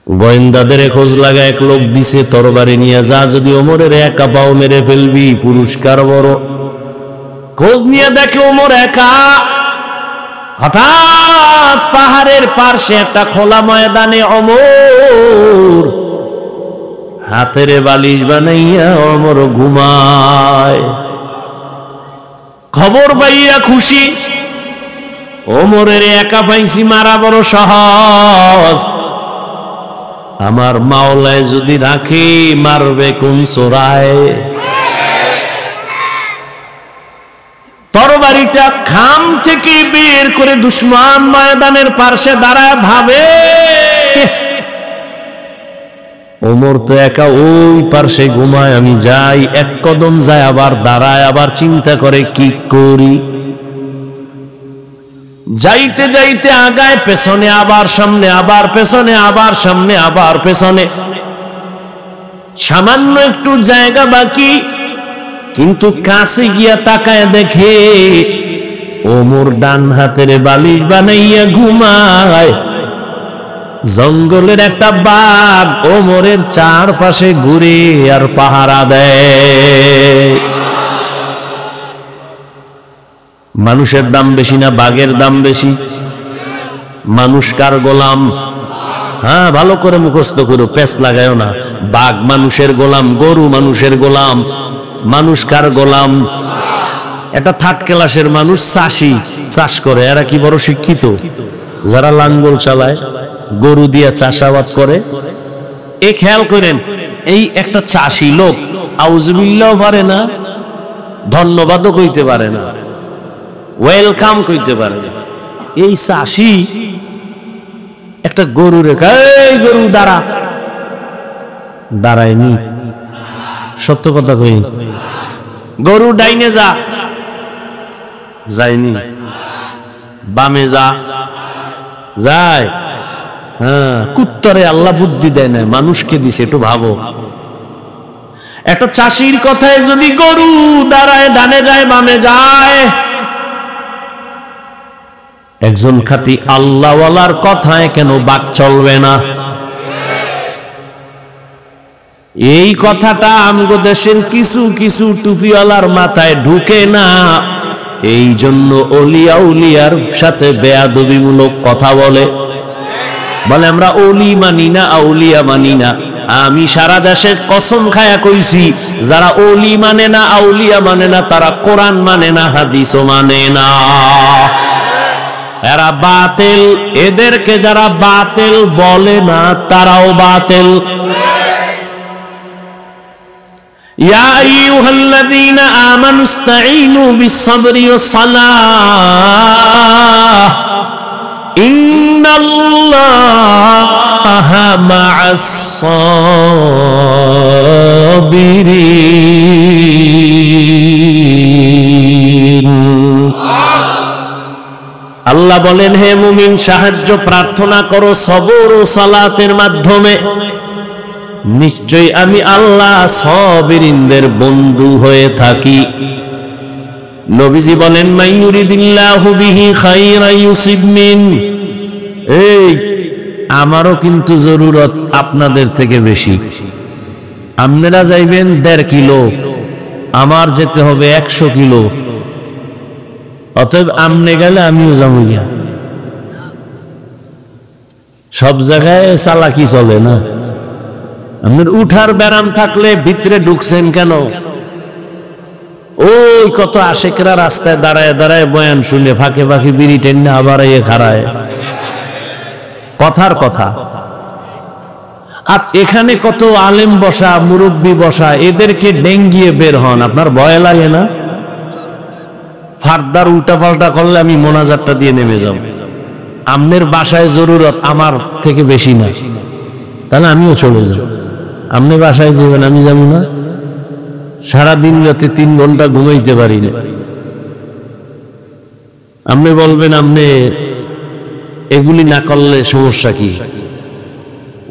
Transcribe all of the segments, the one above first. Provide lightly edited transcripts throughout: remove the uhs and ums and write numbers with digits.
গোয়েন্দাদের খোঁজ লাগা এক লোক দিছে তরবারি নিয়ে, যা যদি ওমরের একা পাও মেরে ফেলবি, পুরস্কার বড়। খোঁজ নিয়ে দেখে ওমর একা। হঠাৎ পাহাড়ের পার্শ্বে একটা খোলা ময়দানে ওমর হাতের বালিশ বানাইয়া ওমর ঘুমায়। খবর পাইয়া খুশি, ওমরের একা পাইছি, মারা বড় সহজ। আমার মাওলায় যদি রাখে মারবে কোন চোরায়। তরবারিটা খাম থেকে বের করে দুশমন ময়দানের পার্শ্বে দাঁড়ায় ভাবে, ওমর তো একা ওই পার্শ্বে ঘুমায়, আমি যাই। এক কদম যায়, আবার দাঁড়ায়, আবার চিন্তা করে কি করি। যাইতে যাইতে আগায়, পেছনে আবার সামনে, আবার পেছনে, আবার সামনে, আবার পেছনে। সামান্য একটু জায়গা বাকি, কিন্তু কাছে গিয়া তাকায় দেখে ওমর ডান হাতের বালিশ বানাইয়া ঘুমায়। জঙ্গলের একটা বাঘ ওমরের চারপাশে ঘুরে আর পাহারা দেয়। মানুষের দাম বেশি না বাঘের দাম বেশি? মানুষ কার গোলাম? হ্যাঁ, ভালো করে মুখস্থ করো, পেছ লাগায়ও না। বাঘ মানুষের গোলাম, গরু মানুষের গোলাম। মানুষ কার গোলাম? একটা থার্ড ক্লাসের মানুষ চাষি, চাষ করে, এরা কি বড় শিক্ষিত? যারা লাঙ্গল চালায়, গরু দিয়ে চাষাবাদ করে। এই খেয়াল করেন, এই একটা চাষি লোক আউযুবিল্লাহ পারে না, ধন্যবাদও কইতে পারে না, ওয়েলকাম কইতে পারে না। এই চাষি একটা গরু রেখা, এই গরু দাঁড়া, দাঁড়ায়নি। সত্য কথা কই, গরু ডাইনে যা, যায়নি। বামে যা, যায়। হ্যাঁ, কুত্তরে আল্লাহ বুদ্ধি দেয় না, মানুষকে দিছে, একটু ভাবো। একটা চাষির কথায় যদি গরু দাঁড়ায়, ডানে যায়, বামে যায়। একজন খাঁটি আল্লাহওয়ালার কথায় কেন বাক চলবে না? এই কথাটা আমগো দেশের কিছু কিছু টুপিওয়ালার মাথায় ঢুকে না। এই জন্য ওলিয়া উলিয়ার সাথে বেয়াদবিমূলক কথা বলে, বলে আমরা ওলি মানি না, আউলিয়া মানি না। আমি সারা দেশে কসম খায়া কইছি, যারা ওলি মানে না, আউলিয়া মানে না, তারা কোরআন মানে না, হাদিসও মানে না। এরা বাতিল। এদেরকে যারা বাতিল বলে না, তারাও বাতিল। ইয়া আইয়ুহাল্লাযীনা আমানু ইসতাঈনু বিস-সাবরি ওয়াস-সালাহ ইন্নাল্লাহা মা'আস-সাবিরিন। আল্লাহ বলেন, হে মুমিন, সাহায্য প্রার্থনা করো সবর ও সালাতের মাধ্যমে। নিশ্চয়ই আমি আল্লাহ সাবিরিনদের বন্ধু হয়ে থাকি। নবীজি বলেন, মাইয়ুরিদিল্লাহু বিহি খায়রান ইউসিব মিন। এই আমারও কিন্তু জরুরত আপনাদের থেকে বেশি। আপনারা যাইবেন 1.5 কিলো, আমার যেতে হবে 100 কিলো। অতএব আমনে গেলে আমিও যাবো গিয়া। সব জায়গায় চালাকি চলে না। আপনার উঠার ব্যারাম থাকলে ভিতরে ঢুকছেন কেন? ওই কত আশেকরা রাস্তায় দাঁড়ায় দাঁড়ায় বয়ান শুনে ফাঁকে ফাঁকে বিড়ি টেনে আবার খাড়ায়, কথার কথা। আর এখানে কত আলেম বসা, মুরব্বী বসা, এদেরকে ডেঙ্গিয়ে বের হন, আপনার ভয় লাগে না? ফারদার উল্টা পাল্টা করলে আমি মোনাজাতটা দিয়ে নেমে যাব। আমনের বাসায় জরুরত আমার থেকে বেশি না, তাহলে আমিও চলে যাব। আমনে বাসায় যাবেন, আমি যাবো না? সারাদিন রাতে 3 ঘন্টা ঘুমাইতে পারি না। আপনি বলবেন আপনি এগুলি না করলে সমস্যা কি?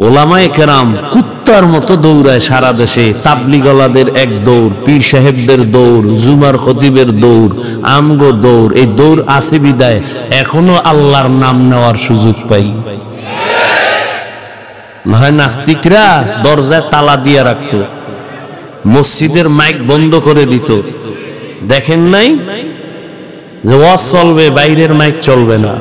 ওলামায়ে কেরাম কুত্তার মতো দৌড়ায় সারা দেশে। তাবলিগওয়ালাদের এক দৌড়, পীর সাহেবদের দৌড়, জুমার খতিবের দৌড়, আমগো দৌড়। এই দৌড় আছে বিদায় এখনো আল্লাহর নাম নেওয়ার সুযোগ পাই। না হয় নাস্তিকরা দরজায় তালা দিয়ে রাখতো, মসজিদের মাইক বন্ধ করে দিত। দেখেন নাই যে ওয়াজ চলবে, বাইরের মাইক চলবে না।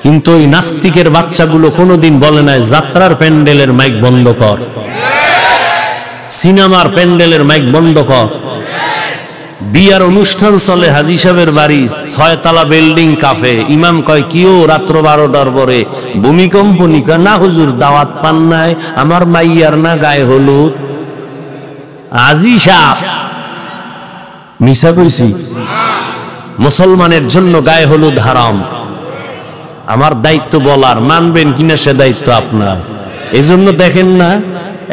কিন্তু ওই নাস্তিকের বাচ্চাগুলো কোনোদিন বলে নাই যাত্রার প্যান্ডেলের মাইক বন্ধ কর, সিনেমার প্যান্ডেলের মাইক বন্ধ কর। বিয়ার অনুষ্ঠান চলে হাজী সাহেবের বাড়ি, 6 তলা বিল্ডিং, কাফে। ইমাম কয় কিও রাত্র 12টার পরে ভূমিকম্প নিকা? না হুজুর, দাওয়াত পান নাই, আমার মাইয়ার না গায়ে হলুদ। হাজী সাহেব মিশা কইছি? মুসলমানের জন্য গায়ে হলুদ হারাম। আমার দায়িত্ব বলার, মানবেন কিনা সে দায়িত্ব আপনার। এই জন্য দেখেন না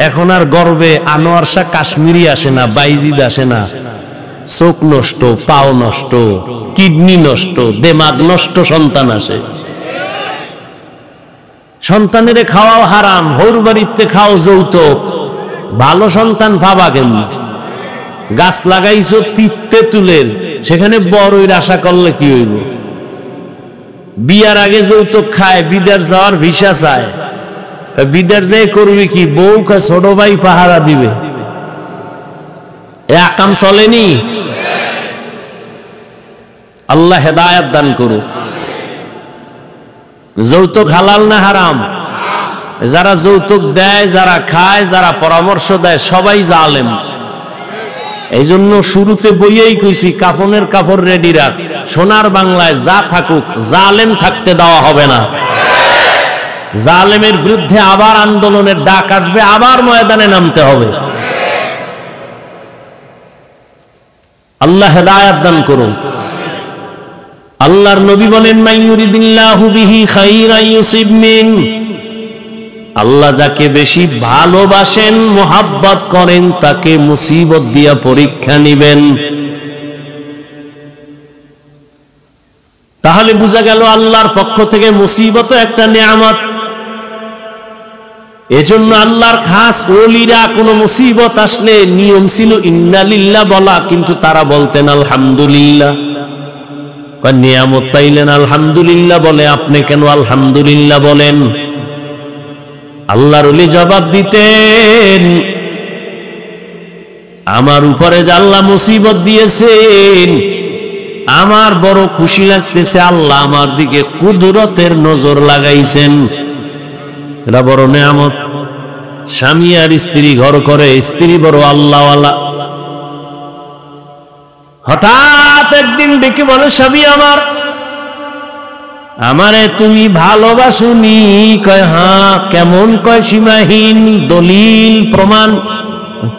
এখন আর গর্বে আনোয়ার শাহ কাশ্মীরি আসে না, বাইজিদ আসে না। চোখ নষ্ট, পাও নষ্ট, কিডনি নষ্ট, দেমাগ নষ্ট সন্তান আসে। সন্তানের খাওয়াও হারাম, হৌর বাড়িতে খাও যৌতুক। ভালো সন্তান পাবা কেমনি? গাছ লাগাইছো তেঁতুলের, সেখানে বড়ইর আশা করলে কি হইব? বিয়ার আগে যৌতুক খায়, বিদেশ যাওয়ার ভিসা চায়। বিদেশ যাই করবি কি? বউ কা ছোট ভাই পাহারা দিবে। এ আকাম চলেনি। আল্লাহ হেদায়েত দান করুক। যৌতুক হালাল না হারাম? যারা যৌতুক দেয়, যারা খায়, যারা পরামর্শ দেয়, সবাই জালেম। এই জন্য শুরুতে বইয়েই কইছি কাফনের কাপড় রেডি রাখ। সোনার বাংলায় যা থাকুক, জালেম থাকতে দেওয়া হবে না। জালেমের বিরুদ্ধে আবার আন্দোলনের ডাক আসবে, আবার ময়দানে নামতে হবে। আল্লাহ হেদায়েত দান করুন। আল্লাহর নবী বলেন মাইয়ুরিদিল্লাহু বিহি খাইরান ইউসিব মিন। আল্লাহ যাকে বেশি ভালোবাসেন, মোহাব্বত করেন, তাকে মুসিবত দিয়া পরীক্ষা নিবেন। তাহলে বোঝা গেল আল্লাহর পক্ষ থেকে মুসিবত একটা নিয়ামত। এজন্য আল্লাহর খাস ওলিরা কোনো মুসিবত আসলে নিয়ম ছিল ইন্নালিল্লাহ বলা, কিন্তু তারা বলতেন আলহামদুলিল্লাহ। নিয়ামত পাইলেন আলহামদুলিল্লাহ বলে, আপনি কেন আলহামদুলিল্লাহ বলেন? আল্লাহর ওলি জবাব দিতেন, আমার উপরে যে আল্লাহ মুসিবত দিয়েছেন, আমার বড় খুশি লাগতেছে। আল্লাহ আমার দিকে কুদরতের নজর লাগাইছেন, এটা বড় নিয়ামত। স্বামী আর স্ত্রী ঘর করে, স্ত্রী বড় আল্লাহওয়ালা। হঠাৎ একদিন ডেকে বলে, স্বামী আমারে তুমি ভালোবাসুনি? কয় হ্যাঁ। কেমন? কয় সীমাহীন, দলিল প্রমাণ।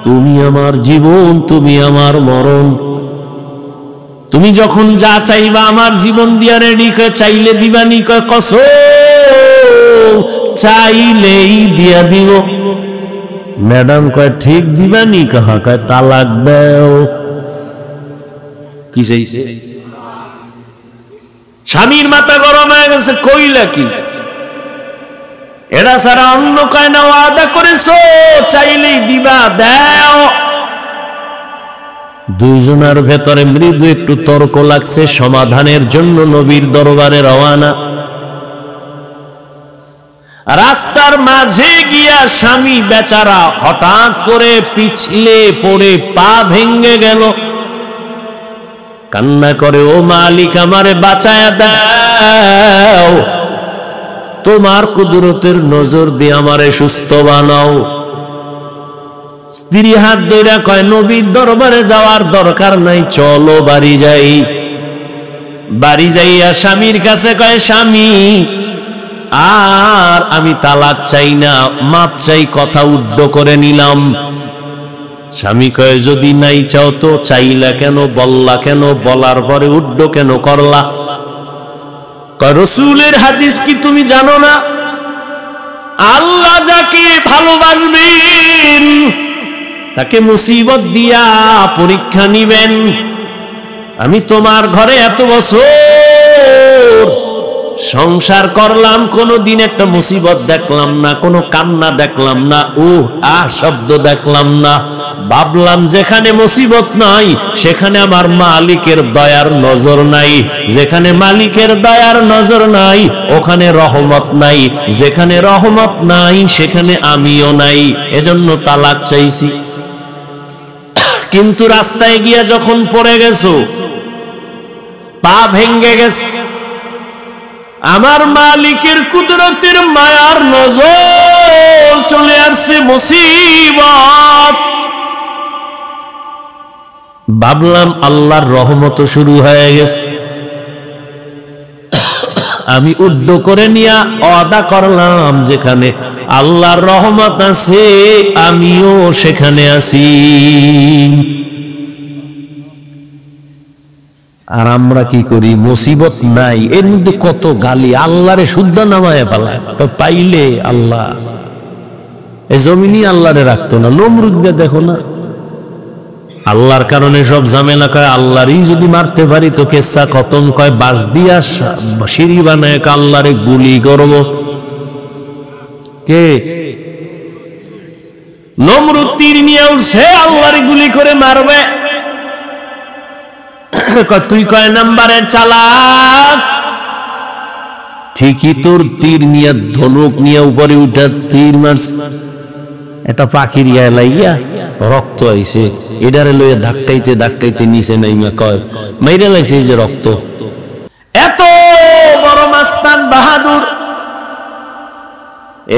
তুমি আমার জীবন, তুমি আমার মরণ, তুমি যখন যা চাইবা আমার জীবন দিয়া রেডি। কয় চাইলে দিবানি? কয় কসম চাইলেই দিয়া দিব। ম্যাডাম কয় ঠিক দিবানি? কাহা? কয় তালাক দাও। কি চাইছে? স্বামীর মাথা গরম হয়ে গেছে, কইলা কি? এরা সারা অন্য কয় না, ওয়াদা করেছো চাইলেই দিবা, দাও। দুইজনের ভেতরে মৃদু একটু তর্ক লাগছে, সমাধানের জন্য নবীর দরবারে রওয়ানা। রাস্তার মাঝে গিয়া স্বামী বেচারা হঠাৎ করে পিছলে পড়ে পা ভেঙে গেল। কান্না করে, ও মালিক আমারে বাঁচায়া দাও, তোমার কুদরতের নজর দিয়ে আমারে সুস্থ বানাও। স্ত্রী হাত ধইরা কয়, নবীর দরবারে যাওয়ার দরকার নাই, চলো বাড়ি যাই। বাড়ি যাইয়া স্বামীর কাছে কয়, স্বামী আর আমি তালাক চাই না, মাপ চাই, কথা উড্ড করে নিলাম। স্বামী কয়, যদি নাই চাও তো চাইলা কেন, বললা কেন, বলার পরে উড্ড কেন করলা? কয়, রাসূলের হাদিস কি তুমি জানো না? আল্লাহ যাকে ভালোবাসবেন তাকে মুসিবত দিয়া পরীক্ষা নিবেন। আমি তোমার ঘরে এত বছর সংসার করলাম, কোনদিন একটা মুসিবত দেখলাম না, কোনো কান্না দেখলাম না, শব্দ দেখলাম না। ভাবলাম যেখানে মুসিবত নাই সেখানে আমার মালিকের দয়ার নজর নাই, যেখানে মালিকের দয়ার নজর নাই ওখানে রহমত নাই, যেখানে রহমত নাই সেখানে আমিও নাই, এজন্য তালাক চাইছি। কিন্তু রাস্তায় গিয়া যখন পড়ে গেছো, পা ভেঙ্গে গেছে, আমার মালিকের কুদরতের মায়ার নজর চলে আসছে, মুসিবত। ভাবলাম আল্লাহর রহমত শুরু হয়ে গেছে, আমি উদ্য করে নিয়ে ওয়াদা করলাম যেখানে আল্লাহর রহমত আছে আমিও সেখানে আছি। আর আমরা কি করি, মুসিবত নাই, এর মধ্যে কত গালি, আল্লাহরে শুদ্ধ নামায় পালায়, পাইলে আল্লাহ। এই জমিনই আল্লাহরে রাখতো না, নমরুদকে দেখো না, আল্লাহর কারণে সব ঝামেলা, কয় আল্লাহরই যদি মারতে পারি তো কেসা খতম, কয় বাঁশ দিয়া সিঁড়ি বানায় আল্লাহরে গুলি করব। কে? নমরুদ তীর নিয়ে উঠছে, আল্লাহরে গুলি করে মারবে। তুই কয় নাম্বারে চালাক? ঠিকই তোর তীর নিয়ে, ধনুক নিয়ে উপরে উঠা তীর মারছ, এটা পাখির ইয়া লাইয়া রক্ত আইছে, এটারে লইয়া ধাক্কাইতে ধাক্কাইতে নিচে নাইমা কয় মাইরা লাইছে যে রক্ত। এত বড় মাস্তান বাহাদুর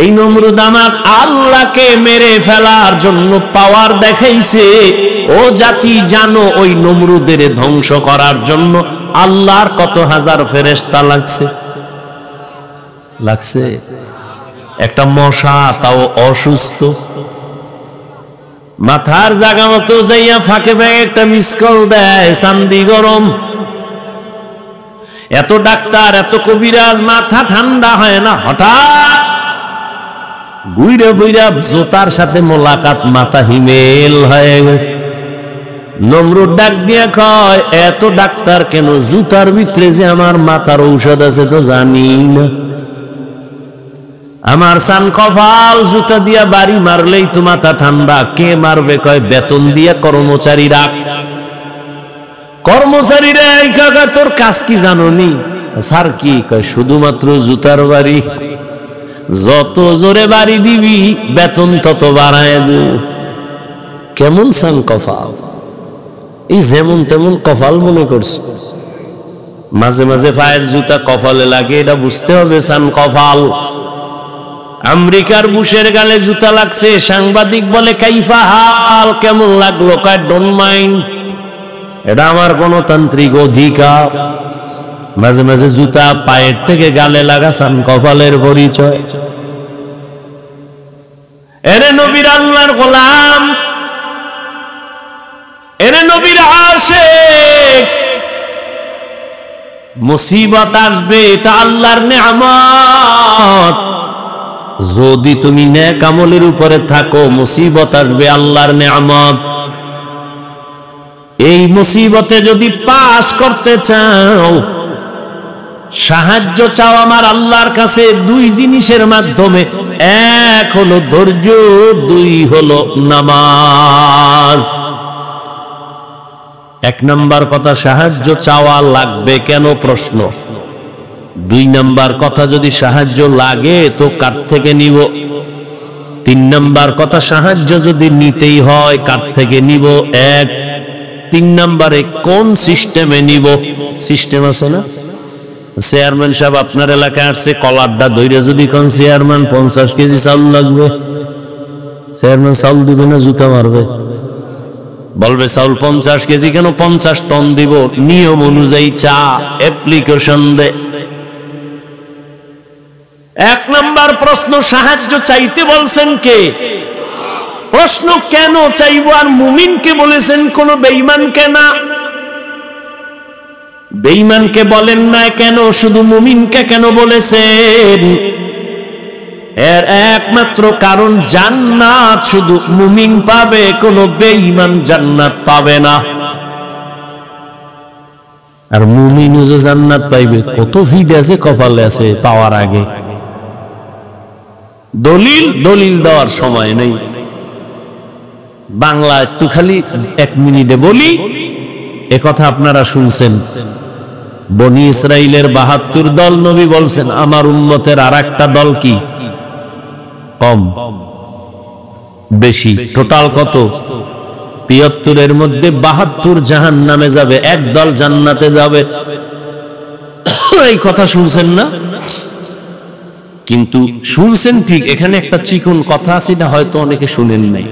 এই নমরুদ আমার আল্লাহকে মেরে ফেলার জন্য পাওয়ার দেখাইছে। ও জাতি জানো, ওই নমরুদের ধ্বংস করার জন্য আল্লাহর কত হাজার ফেরেশতা লাগছে। একটা মশা তাও অসুস্থ, মাথার জায়গা মতো যাইয়া ফাঁকে ফাঁকে একটা মিসকল দেয়, চান্দি গরম। এত ডাক্তার, এত কবিরাজ, মাথা ঠান্ডা হয় না, হঠাৎ বুইরা বুইরা জোতার সাথে মোলাকাত, মাথা হিমেল হয়ে গেছে। নমরুদ ডাক দিয়া কয়, এত ডাক্তার কেন? জুতার ভিতরে যে আমার মাথার ঔষধ আছে তো জানি না। আমার সান কপাল, জুতা দিয়া বাড়ি মারলেই তো মাথা ঠান্ডা। কে মারবে? কয় বেতন দিয়া কর্মচারীরা। কর্মচারীরা এই কাকা তোর কাজ কি জানোনি? স্যার কি? কয় শুধুমাত্র জুতার বাড়ি, যত জোরে বাড়ি দিবি বেতন তত বাড়ায় দিবি। কেমন সান কপাল! এই যেমন তেমন কপাল মনে করছে। মাঝে মাঝে পায়ের জুতা কপালে লাগে, এটা বুঝতে হবে সান কপাল। আমেরিকার বুশের গালে জুতা লাগছে, সাংবাদিক বলে কাইফা হাল, কেমন লাগলো? কয় ডোন্ট মাইন্ড, এটা আমার গণতান্ত্রিক অধিকার। মাঝে মাঝে জুতা পায়ের থেকে গালে লাগা সান কপালের পরিচয়। এরে নবীর আল্লাহর গোলাম, এরে নবীর আশিক, মুসিবত আসবে, এটা আল্লাহর নেয়ামত। যদি তুমি নেক আমলের উপরে থাকো, মুসিবত আসবে, আল্লাহর নেয়ামত। এই মুসিবতে যদি পাস করতে চাও, সাহায্য চাও আমার আল্লাহর কাছে দুই জিনিসের মাধ্যমে। এক হলো ধৈর্য, দুই হলো নামাজ। এক নাম্বার কথা, সাহায্য চাওয়া লাগবে কেন প্রশ্ন। দুই নাম্বার কথা, যদি সাহায্য লাগে তো কার থেকে নিব। তিন নাম্বার কথা, সাহায্য যদি নিতেই হয় কার থেকে নিব। এক। তিন নাম্বারে কোন সিস্টেমে নিব। সিস্টেম আছে না? চেয়ারম্যান সাহেব আপনার এলাকায় আসছে, কলারটা ধৈর্য যদি কোন চেয়ারম্যান 50 কেজি চাউল লাগবে, চেয়ারম্যান চাউল দিবে না জুতা মারবে? বলবে চাউল 50 কেজি কেন, 50 টন দিব। নিয়ম অনুযায়ী চা অ্যাপ্লিকেশন দে। এক নাম্বার প্রশ্ন, সাহায্য চাইতে বলছেন কে? প্রশ্ন কেন চাইবো? আর মুমিনকে বলেছেন, কোন বেঈমানকে না। বেঈমানকে বলেন না কেন, শুধু মুমিনকে কেন বলেছেন? এর একমাত্র কারণ, জান্নাত শুধু মুমিন পাবে, কোন বেঈমান জান্নাত পাবে না। আর মুমিনও যে জান্নাত পাইবে, কত ভিড আছে কপালে আছে পাওয়ার আগে। দলিল দেওয়ার সময় নেই। বাংলা একটু খালি 1 মিনিটে বলি। একথা আপনারা শুনছেন, বনি ইসরাইলের 72 দল, নবী বলছেন আমার উম্মতের আর একটা দল কি কম বেশি? টোটাল কত? 73 এর মধ্যে 72 জাহান্নামে যাবে, এক দল জান্নাতে যাবে। এই কথা শুনছেন না? কিন্তু শুনছেন ঠিক, এখানে একটা চিকন কথা আছে, না হয়তো অনেকে শুনেন নাই।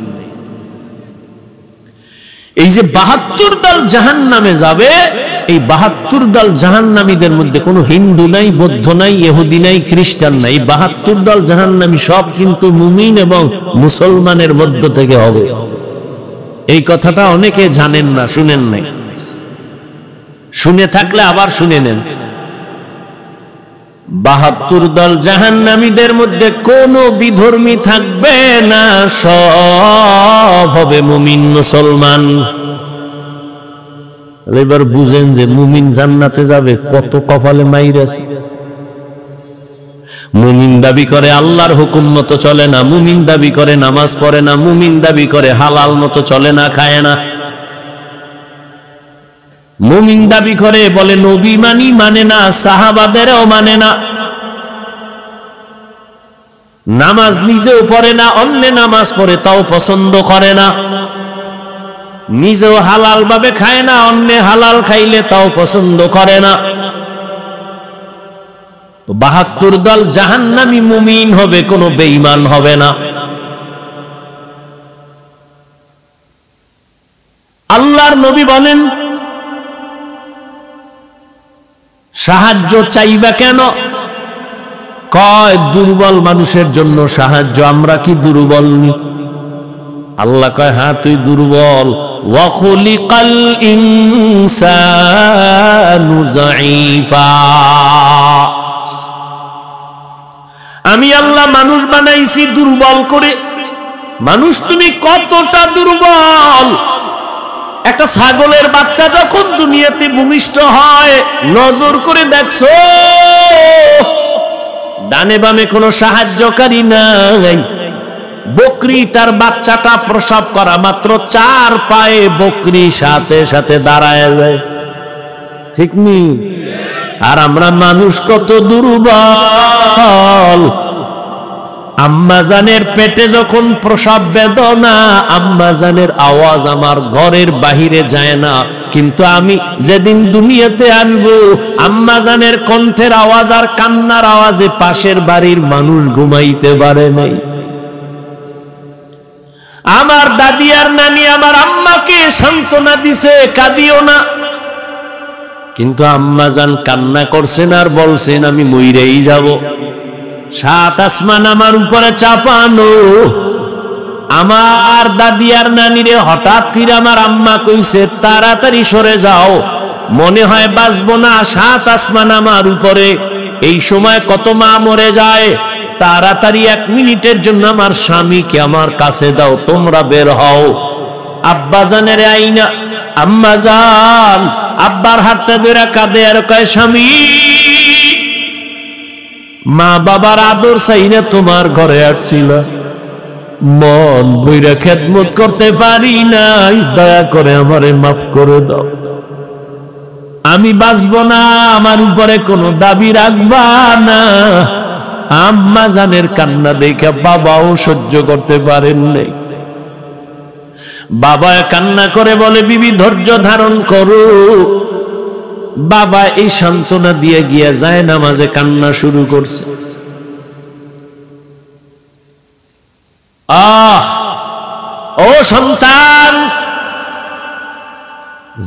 এই যে 72 দল জাহান্নামে যাবে, এই 72 দল জাহান্নামীদের মধ্যে কোনো হিন্দু নাই, বৌদ্ধ নাই, ইহুদি নাই, খ্রিস্টান নাই। 72 দল জাহান্নামী সব কিন্তু মুমিন এবং মুসলমানের মধ্য থেকে হবে। এই কথাটা অনেকে জানেন না, শুনেন নাই। শুনে থাকলে আবার শুনে নেন। 72 দল জাহান্নামীদের মধ্যে কোনো বিধর্মী থাকবে না, সব হবে মুমিন মুসলমান। এবার বুঝেন যে মুমিন জান্নাতে যাবে, কত কপালে মাইর আছে। মুমিন দাবি করে আল্লাহর হুকুম মতো চলে না, মুমিন দাবি করে নামাজ পড়ে না, মুমিন দাবি করে হালাল মতো চলে না, খায় না। মুমিন দাবি করে বলে নবী মানি, মানে না, সাহাবাদেরও মানে না। নামাজ নিজেও পড়ে না, অন্য নামাজ পড়ে তাও পছন্দ করে না। নিজেও হালাল ভাবে খায় না, অন্য হালাল খাইলে তাও পছন্দ করে না। 72 দল জাহান্নামী মুমিন হবে, কোনো বেঈমান হবে না। আল্লাহর নবী বলেন সাহায্য চাইবা কেন? কয় দুর্বল মানুষের জন্য সাহায্য। আমরা কি দুর্বল? আল্লাহ কয় হ্যাঁ তুই দুর্বল। ওয়া খুলিকাল ইনসানু যায়ীফা, আমি আল্লাহ মানুষ বানাইছি দুর্বল করে। মানুষ তুমি কতটা দুর্বল! একটা ছাগলের বাচ্চা যখন দুনিয়াতে ভূমিষ্ঠ হয়, নজর করে দেখছো ডানে বামে কোনো সাহায্যকারী নাই। বকরি তার বাচ্চাটা প্রসব করা মাত্র 4 পায়ে বকরি সাথে সাথে দাঁড়ায় যায়, ঠিক নি? আর আমরা মানুষ কত দুর্বল! আম্মাজানের পেটে যখন প্রসব বেদনা, আম্মাজানের আওয়াজ আমার ঘরের বাহিরে যায় না, কিন্তু আমি যেদিন দুনিয়াতে আসবো আম্মাজানের কণ্ঠের আওয়াজ আর কান্নার আওয়াজে পাশের বাড়ির মানুষ ঘুমাইতে পারে নাই। আমার দাদি আর নানি আমার আম্মাকে সান্ত্বনা দিছে, কাঁদিও না, কিন্তু আম্মাজান কান্না করছেন আর বলছেন আমি মইরেই যাব। 7 আসমান আমার উপরে চাপানো। আমার দাদি আর নানিরে হঠাৎ করে আমার আম্মা কইছে তাড়াতাড়ি সরে যাও, মনে হয় বাঁচবো না, 7 আসমান আমার উপরে। এই সময় কত মা মরে যায়। তাড়াতাড়ি 1 মিনিটের জন্য আমার স্বামীকে আমার কাছে দাও, তোমরা বের হও। আব্বাজানের আইনা, আম্মাজান আব্বার হাতটা ধরে কাঁদে আর কয় স্বামী, মা বাবার আদর চাই না তোমার ঘরে আসছিল, মন বইরা খেদমত করতে পারি নাই, দয়া করে আমারে মাফ করে দাও। আমি বাঁচব না, আমার উপরে কোনো দাবি রাখবা না। আম্মা জানের কান্না দেখে বাবাও সহ্য করতে পারেন নাই। বাবা কান্না করে বলে বিবি ধৈর্য ধারণ করো। বাবা এই সান্ত্বনা দিয়ে গিয়া যায় নামাজে কান্না শুরু করছে। ও সন্তান,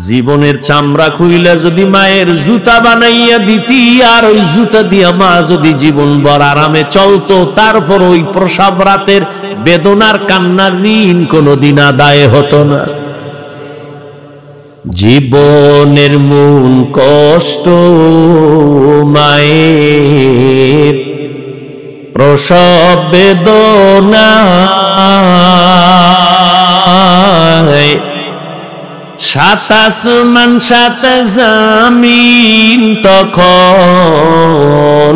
জীবনের চামড়া খুইলা যদি মায়ের জুতা বানাইয়া দিতি, আর ওই জুতা দিয়া মা যদি জীবন ভর আরামে চলতো, তারপর ওই প্রসব রাতের বেদনার কান্নার ঋণ কোনদিন আদায় হতো না। জীবনের মূল কষ্ট মায়ের প্রসব বেদনা, 7 আসমান 7 জমিন তখন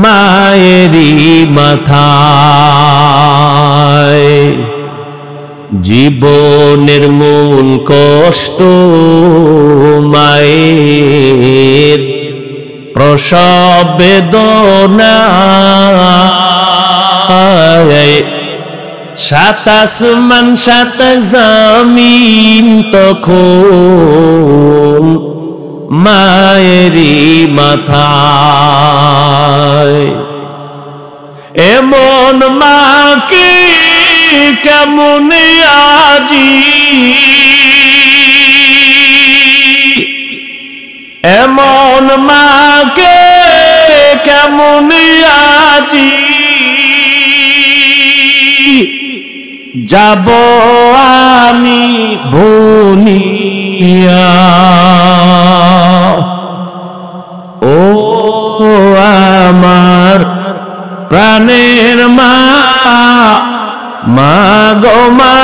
মায়েরই মাথায়। জীবনের মূল কষ্ট মায়ের প্রসব বেদনা, সাত আসমান সাত জমিন তখন মায়েরই মাথায়। এমন মাকে কেমন আজি, এমন মাকে কেমন আজি যাব আমি ভুলিয়া। ও আমার প্রাণের মা, মা গো মা,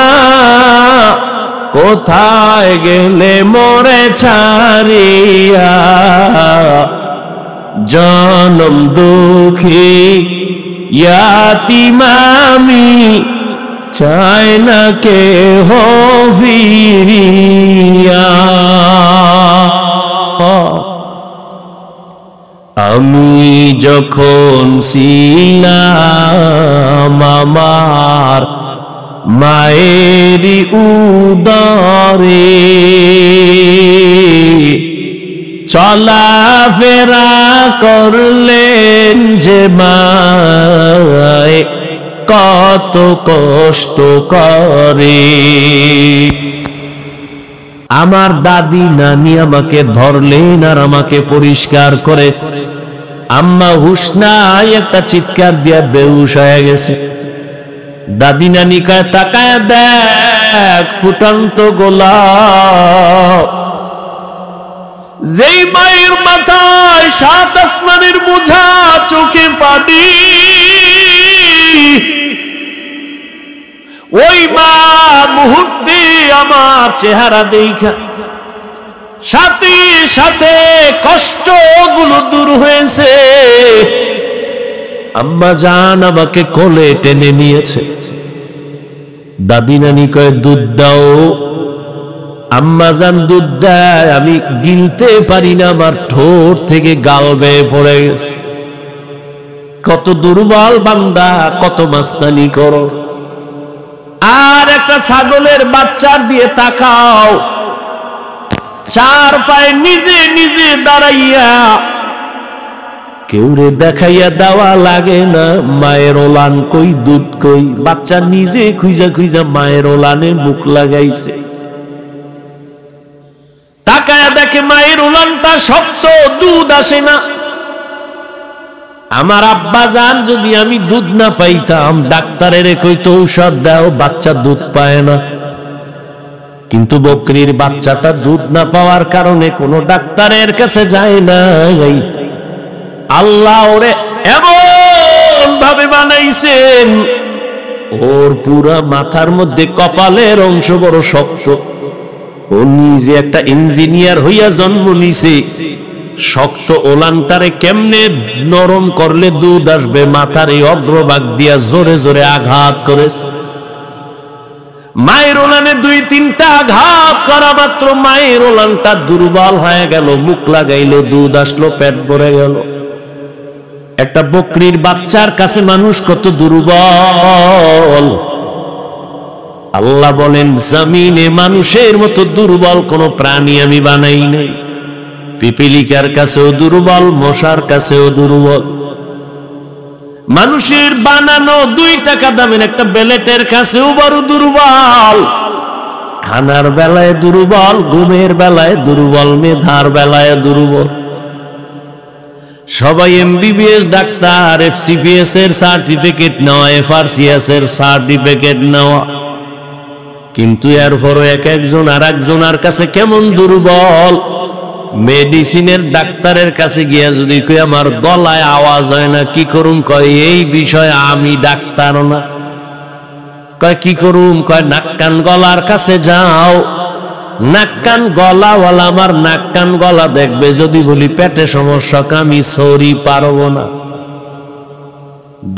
কোথায় গেলে মোরে ছাড়িয়া, জনম দুঃখী ইয়াতীম আমি, চাই না কেহ ফিরিয়া। আমি যখন ছিলাম আমার মায়েরই উদরে, চলাফেরা করলেন যে মায় কত কষ্ট করে। আমার দাদি নানি আমাকে ধরলেন আর আমাকে পরিষ্কার করে, আম্মা হুশ নাই একটা চিৎকার দিয়া বেহুশ হয়ে গেছে। দাদি নানি কয় তাকায় দেখ ফুটন্ত গোলাপ। যেই মায়ের মাথায় সাত আসমানের বোঝা, চোখে পানি, ওই মা মুহূর্তে আমার চেহারা দেখা সাথে সাথে কষ্টগুলো দূর হয়েছে। আম্মা জান আমাকে কোলে টেনে নিয়েছে। দাদি নানি কয় দুধ দাও। আম্মা জান দুধ দেয়, আমি গিলতে পারি না, আমার ঠোঁট থেকে গাল বেয়ে পড়ে গেছে। কত দুর্বল বান্দা, কত মাস্তানি করো। আর একটা ছাগলের বাচ্চার দিয়ে তাকাও, চার পায়ে নিজে নিজে দাঁড়াইয়া, কেউরে দেখাইয়া দেওয়া লাগে না মায়ের ওলান কই দুধ কই। বাচ্চা নিজে খুঁজা খুঁজা মায়ের ওলানে মুখ লাগাইছে। তাকায়া দেখে মায়ের ওলানটা শক্ত, দুধ আসে না। আমার আব্বা জান যদি আমি দুধ না পাইতাম, ডাক্তারের কইতো ঔষধ দাও, বাচ্চা দুধ পায় না। কিন্তু বকরির বাচ্চাটা দুধ না পাওয়ার কারণে কোনো ডাক্তারের কাছে যায় না। আল্লাহ ওরে এমন ভাবে বানাইছেন, ওর পুরা মাথার মধ্যে কপালের অংশ বড় শক্ত। ও নিজে একটা ইঞ্জিনিয়ার হইয়া জন্ম নিছে। শক্ত ওলানটারে কেমনে নরম করলে দুধ আসবে, মাথার এই অগ্রভাগ দিয়া জোরে জোরে আঘাত করেছে। মায়ের ওলানে দুই তিনটা আঘাত করা মাত্র মায়ের ওলানটা দুর্বল হয়ে গেল, মুখ লাগাইলো, দুধ আসলো, পেট ভরে গেল। একটা বকরির বাচ্চার কাছে মানুষ কত দুর্বল। আল্লাহ বলেন জমিনে মানুষের মতো দুর্বল কোন প্রাণী আমি বানাই নাই। পিপিলিকার কাছেও দুর্বল, মশার কাছেও দুর্বল। মানুষের বানানো 2 টাকা দামের একটা বেলেটের কাছেও বড় দুর্বল। খানার বেলায় দুর্বল, ঘুমের বেলায় দুর্বল, মেধার বেলায় দুর্বল। সবাই এমবিবিএস ডাক্তার, এফসিপিএস এর সার্টিফিকেট নেওয়া, এফআরসিএস এর সার্টিফিকেট নেওয়া, কিন্তু এরপরও এক একজন আর একজনের কাছে কেমন দুর্বল। মেডিসিনের ডাক্তারের কাছে গিয়া যদি কই আমার গলায় আওয়াজ হয় না, কি করুম? কয় এই বিষয়ে আমি ডাক্তার না। কয় কি করুম? কয় নাক কান গলার কাছে যাও। নাক কান গলাওয়ালা আমার নাক কান গলা দেখবে, যদি বলি পেটে সমস্যা, আমি সরি পারবো না।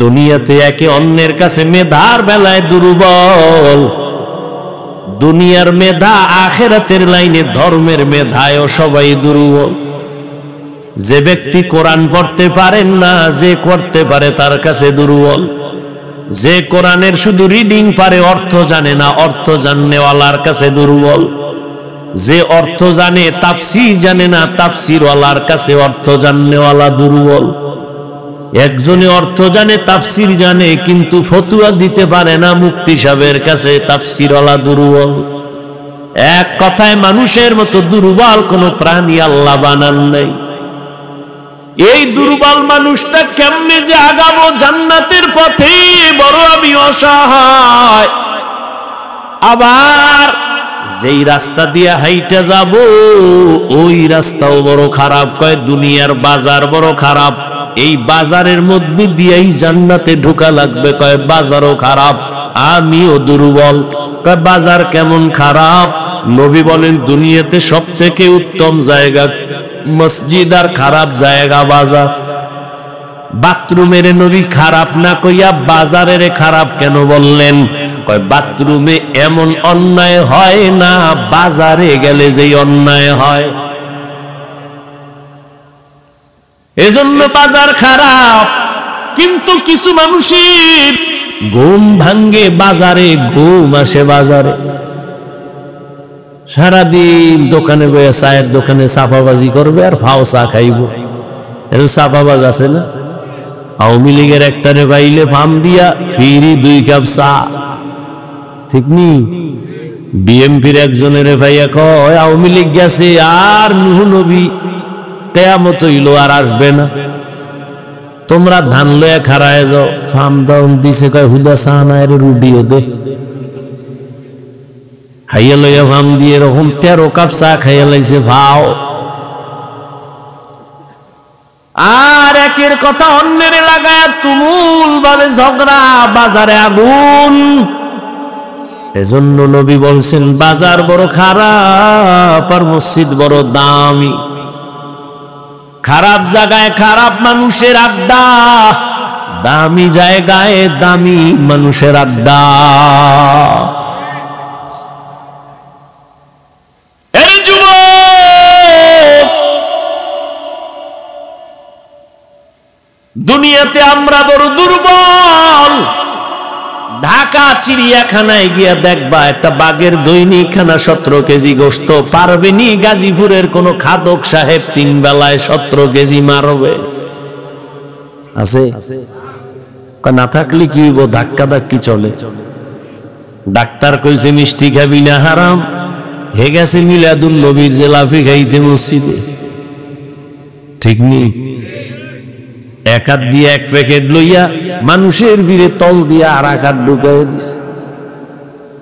দুনিয়াতে একে অন্যের কাছে মেধার বেলায় দুর্বল, দুনিয়ার মেধা আখিরাতের লাইনে ধর্মের মেধায়ও সবাই দুর্বল। যে ব্যক্তি কোরআন পড়তে পারেন না, যে করতে পারে তার কাছে দুর্বল। যে কোরআনের শুধু রিডিং পারে, অর্থ জানে না, অর্থ জাননেওয়ালার কাছে দুর্বল। যে অর্থ জানে তাফসীর জানে না, তাফসীরওয়ালার কাছে অর্থ জাননেওয়ালা দুর্বল। একজনে অর্থ জানে, তাফসীর জানে, কিন্তু ফতুয়া দিতে পারে না, মুফতি সাহেবের কাছে তাফসীরওয়ালা দুর্বল। এক কথায় মানুষের মতো দুর্বল কোন প্রাণী আল্লাহ বানান নাই। এই দুর্বল মানুষটা কেমনে যে আগাবো জান্নাতের পথে, বড় আমি অসহায়। আবার যেই রাস্তা দিয়ে হাইটা যাব ওই রাস্তাও বড় খারাপ। কয় দুনিয়ার বাজার বড় খারাপ, এই বাজারের মধ্যে দিয়েই জান্নাতে ঢোকা লাগবে। কয় বাজারও খারাপ, আমিও দুর্বল। কয় বাজার কেমন খারাপ? নবী বলেন দুনিয়াতে সব থেকে উত্তম জায়গা মসজিদ, আর খারাপ জায়গা বাজার। বাথরুমের নবী খারাপ না কইয়া বাজারের খারাপ কেন বললেন? কয় বাথরুমে এমন অন্যায় হয় না, বাজারে গেলে যেই অন্যায় হয়। এজন্য বাজার খারাপ। কিন্তু কিছু মানুষের ঘুম ভাঙ্গে বাজারে, ঘুম আসে বাজারে। সারাদিন দোকানে বসে চায়ের দোকানে চাপাবাজি করবে আর ফাও চা খাইব। এরকম চাপাবাজ আছে না? আওয়ামী লীগের একটারে পাইলে ফাম দিয়া ফিরি 2 কাপ চা, ঠিক নি? বিএমপির একজনের ভাইয়া কয় আওয়ামী লীগ গেছে আর নূহ নবী কিয়ামত হইল আর আসবে না, তোমরা ধান লয়ে খাড়ায় যাও। ফাম দাউন দিছে, কয় হুদা চা না এর রুডিও দে। খাইয়া লইয়া ফাম দিয়ে এরকম 13 কাপ চা খাইয়া লাইছে ভাও। আর একের কথা অন্যের লাগায় তুমুল ভাবে ঝগড়া, বাজারে আগুন। এজন্য নবী বলছেন বাজার বড় খারাপ আর মসজিদ বড় দামি। খারাপ জায়গায় খারাপ মানুষের আড্ডা, দামি জায়গায় দামি মানুষের আড্ডা। দুনিয়াতে আমরা বড় দুর্বল। ঢাকা চিড়িয়াখানায় গিয়া দেখবা একটা বাঘের দৈনিক খানা 17 কেজি গোশত পারবেনি। গাজীপুরের কোন খাদক সাহেব 3 বেলায় 17 কেজি মারবে? আছে? না থাকলে কি হইব? ধাক্কা ধাক্কি চলে। ডাক্তার কইছে মিষ্টি খাবি না, হারাম। হে গেছে মিলাদুন নবীর জেলাফি খাইতে মসজিদে, ঠিক নি? এক হাত দিয়ে 1 প্যাকেট লইয়া মানুষের ভিড়ে তল দিয়ে আর 1 হাত ঢুকাই দিছে।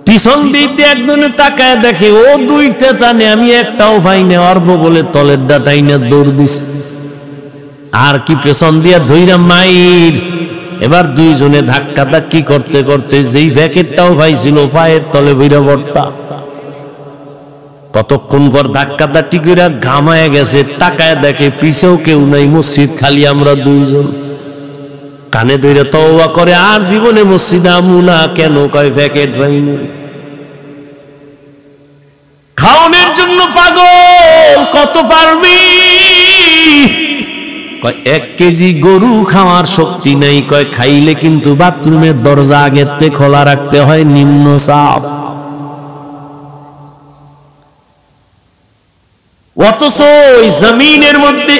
পিছন দিতে একজনে তাকায় দেখে ও 2টা টানে, আমি একটাও পাই না। অর্ব বলে তলের ডাটাই না দৌড় দিছে। আর কি পেছন দিয়া ধইরা মাইর। এবার 2 জনে ধাক্কা ধাক্কি করতে করতে যেই প্যাকেটটাও পাইছিল পায়ের তলে বইরা বর্তা। কতক্ষণ পর ধাক্কা ধাক্কি করে ঘামায় গেছে, তাকায় দেখে পিছেও কেউ নাই, মসজিদ খালি, আমরা 2 জন। কানে ধরে তওবা করে আর জীবনে মসজিদে আমু না। কেন? কয় প্যাকেট পাইনি। খাওয়ানোর জন্য পাগল। কত পারবি? কয় 1 কেজি গরু খাওয়ার শক্তি নাই। কয় খাইলে কিন্তু বাথরুমের দরজা আগের থেকে খোলা রাখতে হয়, নিম্ন চাপ। অথচ ওই জমিনের মধ্যে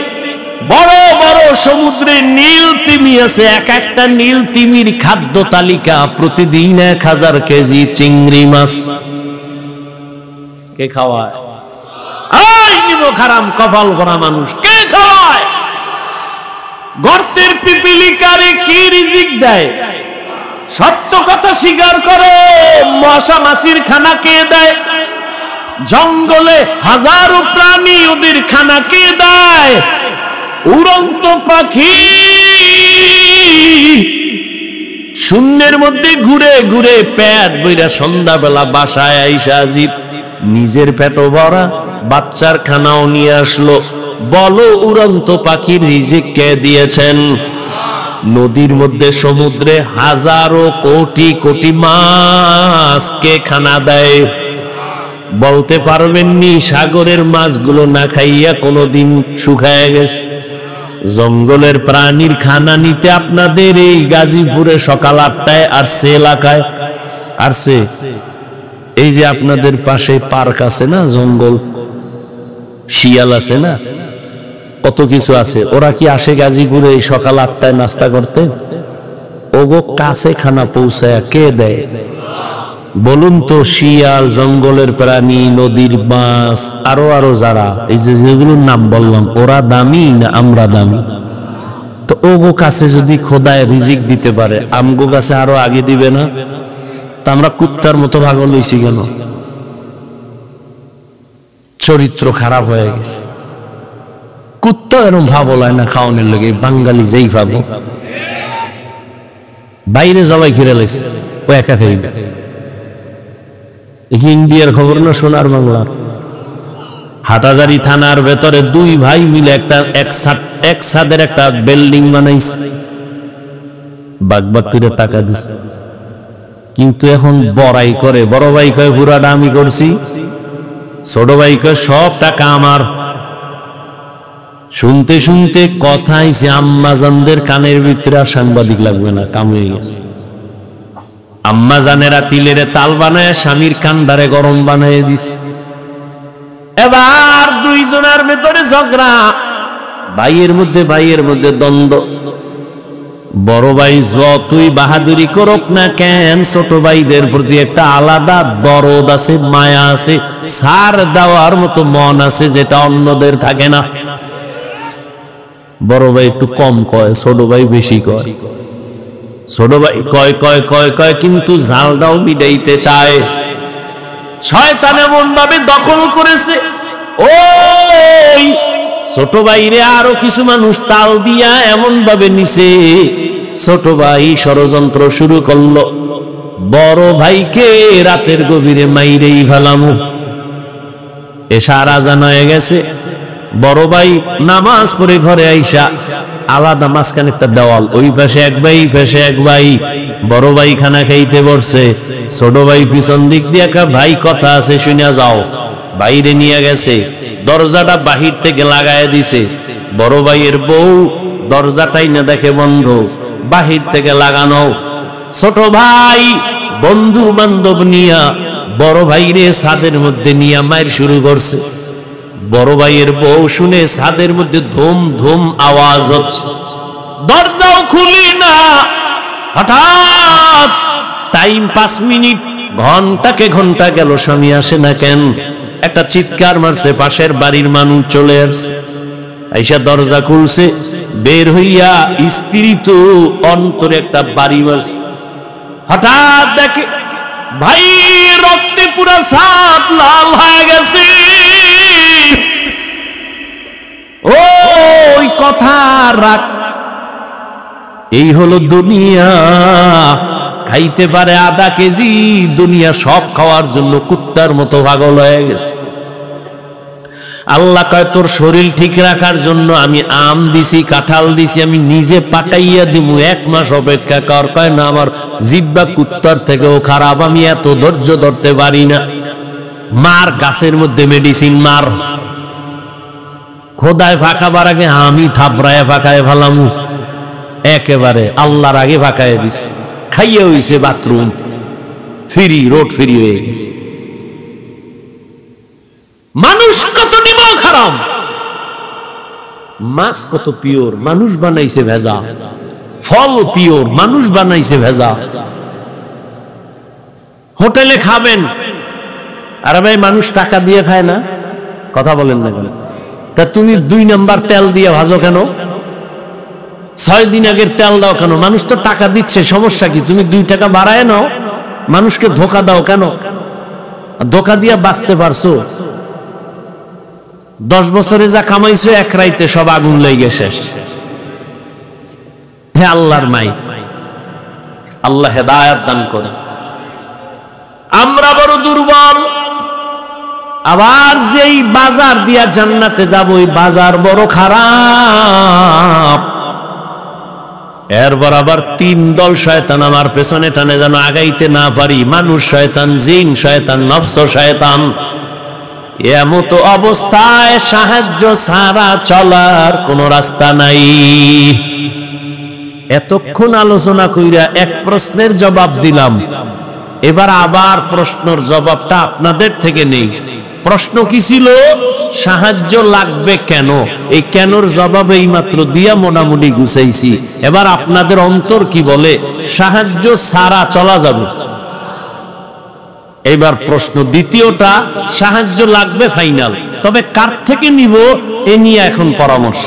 বড় বড় সমুদ্রে নীল তিমি আছে। এক একটা নীল তিমির খাদ্য তালিকা প্রতিদিন 1000 কেজি চিংড়ি মাছ। কে খাওয়ায়? এই নিমক হারাম কপাল করা মানুষ কে খাওয়ায়? গর্তের পিপিলিকারে কি রিজিক দেয়? সত্য কথা স্বীকার করো। মশা মাছির খানা কে দেয়? জঙ্গলে হাজারো প্রাণী, ওদের খানা কে দেয়? উড়ন্ত পাখি শূন্যের মধ্যে ঘুরে ঘুরে পেট বইরা সন্ধ্যাবেলা বাসায় আইসা জিত নিজের পেটও ভরা, বাচ্চার খানাও নিয়ে আসলো। বলো উড়ন্ত পাখির রিজিক কে দিয়েছেন? নদীর মধ্যে সমুদ্রে হাজারো কোটি কোটি মাছকে খানা দেয়। বলতে পারবেননি সাগরের মাছগুলো না খাইয়া কোনোদিন শুকায় গেছে? জঙ্গলের প্রাণীর খানা নিতে আপনাদের এই গাজীপুরে সকাল 8টায় আসছে, এলাকায় আসছে। এই যে আপনাদের পাশে পার্ক আছে না, জঙ্গল, শিয়াল আছে না, কত কিছু আছে, ওরা কি আসে গাজীপুরে এই সকাল 8টায় নাস্তা করতে? ওগো কাছে খানা পৌঁছায় কে দেয় বলুন তো? শিয়াল, জঙ্গলের প্রাণী, নদীর মাছ, আরো আরো যারা এই যে যেগুলোর নাম বললাম, ওরা দামি না আমরা দামি? তো ওগো কাছে যদি খোদায় রিজিক দিতে পারে, আমগো কাছে আরো আগে দিবে না? তা আমরা কুত্তার মতো পাগল হইছি কেন? চরিত্র খারাপ হয়ে গেছে। কুত্তা এরকম ভাবো লয় না খাওয়ানোর লেগে, বাঙালি যেই ভাবো। বাইরে জবাই ঘিরে লাইছে, ও একা খাইবে। ইন্ডিয়ার খবর না সোনার বাংলার? হাটাজারি থানার ভেতরে 2 ভাই মিলে এক ছাদের একটা বিল্ডিং বানাইছে, বাগবাগ করে টাকা দিছে। কিন্তু এখন বড়াই করে, বড় ভাই কয় পুরাটা আমি করছি, ছোট ভাই কয় সব টাকা আমার। শুনতে শুনতে কথা আইছে আম্মাজানদের কানের ভিতরে, আর সাংবাদিক লাগবে না, কাম হয়ে গেছে। আম্মা জানেরা তিলের তাল বানায় স্বামীর কান্ডারে গরম বানায় দিছে। এবার 2 জনের ভেতরে ঝগড়া, ভাইয়ের মধ্যে দ্বন্দ্ব। বড় ভাই যতই বাহাদুরি করুক না কেন, ছোট ভাইদের প্রতি একটা আলাদা দরদ আছে, মায়া আছে, ছাড় দেওয়ার মতো মন আছে, যেটা অন্যদের থাকে না। বড় ভাই একটু কম কয়, ছোট ভাই বেশি কয়। ছোট ভাই কয় কয় কয় কয় কিন্তু ঝালটাও মিটাইতে চায়। শয়তান এমন ভাবে দখল করেছে, ওই ছোট ভাইরে আরো কিছু মানুষ তাল দিয়া এমন ভাবে নিছে, ছোট ভাই ষড়যন্ত্র শুরু করলো, বড় ভাইকে রাতের গভীরে মাইরেই ফেলামু। এশার আজান হয়ে গেছে, বড় ভাই নামাজ পড়ে ঘরে আইসা আলাদা মাঝখানে একটা দেওয়াল, ওই পাশে এক ভাই, এই পাশে এক ভাই। বড় ভাই খানা খাইতে বসছে, ছোট ভাই পিছন দিক দিয়ে ভাই কথা আছে শুনে যাও, বাইরে নিয়ে গেছে, দরজাটা বাহির থেকে লাগায় দিছে। বড় ভাইয়ের বউ দরজাটাই না দেখে বন্ধ, বাহির থেকে লাগানো। ছোট ভাই বন্ধু বান্ধব নিয়া বড় ভাইরে ছাদের মধ্যে নিয়ে মায়ের শুরু করছে। বড় ভাইয়ের বউ শুনে ছাদের মধ্যে ধুম ধুম আওয়াজ হচ্ছে, দরজাও খুলি না। হঠাৎ টাইম 5 মিনিট, ঘন্টাকে ঘন্টা গেল, স্বামী আসে না কেন? একটা চিৎকার মারছে, পাশের বাড়ির মানুষ চলে আসছে, আইসা দরজা খুলছে, বের হইয়া স্ত্রী তো অন্তরে একটা বাড়ি মারছে। হঠাৎ দেখে ভাই রক্তে পুরা ছাদ লাল হয়ে গেছে। ওই কথা রাখ, এই হলো দুনিয়া। খাইতে পারে আধা কেজি, দুনিয়া সব খাওয়ার জন্য কুত্তার মতো পাগল হয়ে গেছে। আল্লাহ কয় তোর শরীর ঠিক রাখার জন্য আমি আম দিছি, কাঁঠাল দিছি, আমি নিজে পাকাইয়া দিমু, 1 মাস অপেক্ষা কর। কয় না, আমার জিহ্বা কুত্তার থেকেও খারাপ, আমি এত ধৈর্য ধরতে পারি না। মার গাছের মধ্যে মেডিসিন মার, খোদায় ফাঁকাবার আগে আমি থাপড়ায় ফাঁকায় ফেলামু। একেবারে আল্লাহর আগে ফাঁকায় দিছে, খাইয়ে হইছে বাথরুম ফ্রি, রোড ফ্রি হয়ে গেছে। মানুষ কত নিমক হারাম, মাছ কত পিওর, মানুষ বানাইছে ভেজা। ফল পিওর, মানুষ বানাইছে ভেজা। হোটেলে খাবেন, আরে ভাই মানুষ টাকা দিয়ে খায় না? কথা বলেন না কেন? তা তুমি 2 নাম্বার তেল দিয়ে ভাজো কেন? 6 দিন আগের তেল দাও কেন? মানুষ তো টাকা দিচ্ছে, সমস্যা কি? তুমি 2 টাকা বাড়ায় নাও, মানুষকে ধোকা দাও কেন? ধোকা দিয়া বাঁচতে পারছো? 10 বছরে যা কামাইছো 1 রাইতে সব আগুন লেগে শেষ। হে আল্লাহর মাই, আল্লাহ হেদায়েত দান করে। আমরা বড় দুর্বল। আবার যেই বাজার দিয়া জান্নাতে যাব, ওই বাজার বড় খারাপ। এরপর আবার 3 দল শয়তান আমার পেছনে টানে যেন আগাইতে না পারি। মানুষ শয়তান, জিন শয়তান, নফস শয়তান। এমতো অবস্থায় সাহায্য ছাড়া চলার কোনো রাস্তা নাই। এতক্ষণ আলোচনা কইরা এক প্রশ্নের জবাব দিলাম, এবার আবার প্রশ্নের জবাবটা আপনাদের থেকে নেই। প্রশ্ন কি ছিল? সাহায্য লাগবে কেন? এই কেনর জবাব এই মাত্র দিয়া মোটামুটি গুছাইছি। এবার আপনাদের অন্তর কি বলে? সাহায্য ছাড়া চলা যাবে। এবার প্রশ্ন দ্বিতীয়টা, সাহায্য লাগবে ফাইনাল, তবে কার থেকে নিব এ নিয়ে এখন পরামর্শ।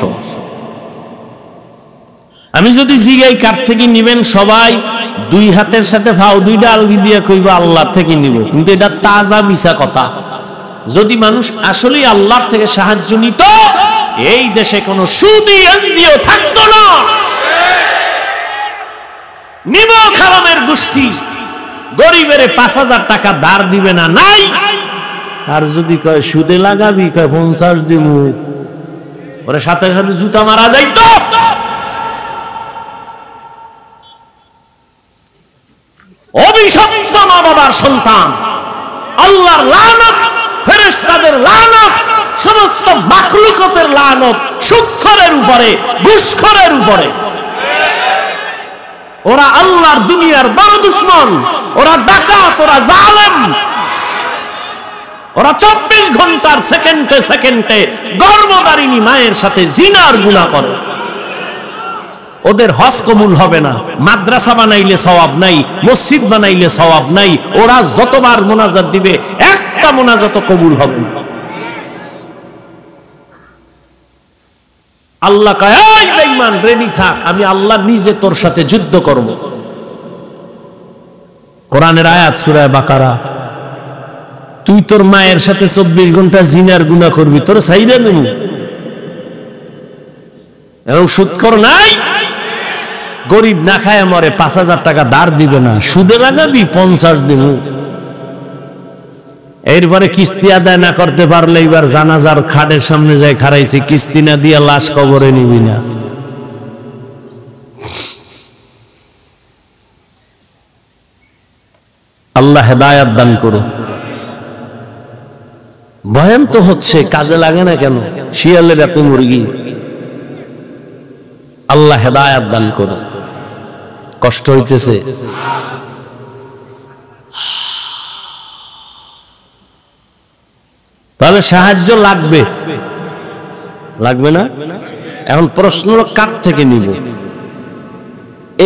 আমি যদি জিগাই কার থেকে নিবেন, সবাই 2 হাতের সাথে ফাও 2টা আলগি দিয়ে কইবা আল্লাহর থেকে নিব, কিন্তু এটা তাজা মিছা কথা। যদি মানুষ আসলেই আল্লাহর থেকে সাহায্য নিত, এই দেশে কোনো সুদী এনজিও থাকতো না। নিব খারামের গোষ্ঠী, গরিবের 5000 টাকা ধার দিবে না, নাই। আর যদি কয় সুদে লাগাবি, কয় 50 দিব, ওরে সাথে সাথে জুতা মারা যাইতো। অভিশপ্ত মা বাবার সন্তান, আল্লাহর লানত, ফেরেশতাদের লানত, সমস্ত মাখলুকাতের লানত সুদখোরের উপরে, ঘুষখোরের উপরে। ওরা আল্লাহর দুনিয়ার বড় দুশমন, ওরা ডাকাত, ওরা জালেম। ওরা 24 ঘন্টার সেকেন্ডে সেকেন্ডে গর্ভধারিণী মায়ের সাথে জিনার গুনাহ করে। ওদের হজ কবুল হবে না, মাদ্রাসা বানাইলে সওয়াব নাই, মসজিদ বানাইলে সওয়াব নাই। ওরা যতবার মোনাজাত দিবে একটা মোনাজাত কবুল হবে। আল্লাহ কয়, এই বেঈমান রেডি থাক, আমি আল্লাহ নিজে তোর সাথে যুদ্ধ করব। কোরআনের আয়াত সূরা বাকারা। তুই তোর মায়ের সাথে 24 ঘন্টা জিনার গুনাহ করবি, তোর সাইরা দেব। এরকম সুদখোর নাই, গরিব না খায় মরে, 5000 টাকা ধার দিবে না, সুদে লাগাবি 50 দিব। এরপরে কিস্তি আদায় না করতে পারলে এবার জানাজার খাটের সামনে যায় খাড়াইছে, কিস্তি না দিয়া লাশ কবরে নিবি না। আল্লাহ হেদায়েত দান করুন। ভয়ান তো হচ্ছে, কাজে লাগে না কেন? শিয়ালের এত মুরগি। আল্লাহ হেদায়েত দান করুন। কষ্ট হইতেছে, তাহলে সাহায্য লাগবে, লাগবে না? এখন প্রশ্ন কার থেকে নিব?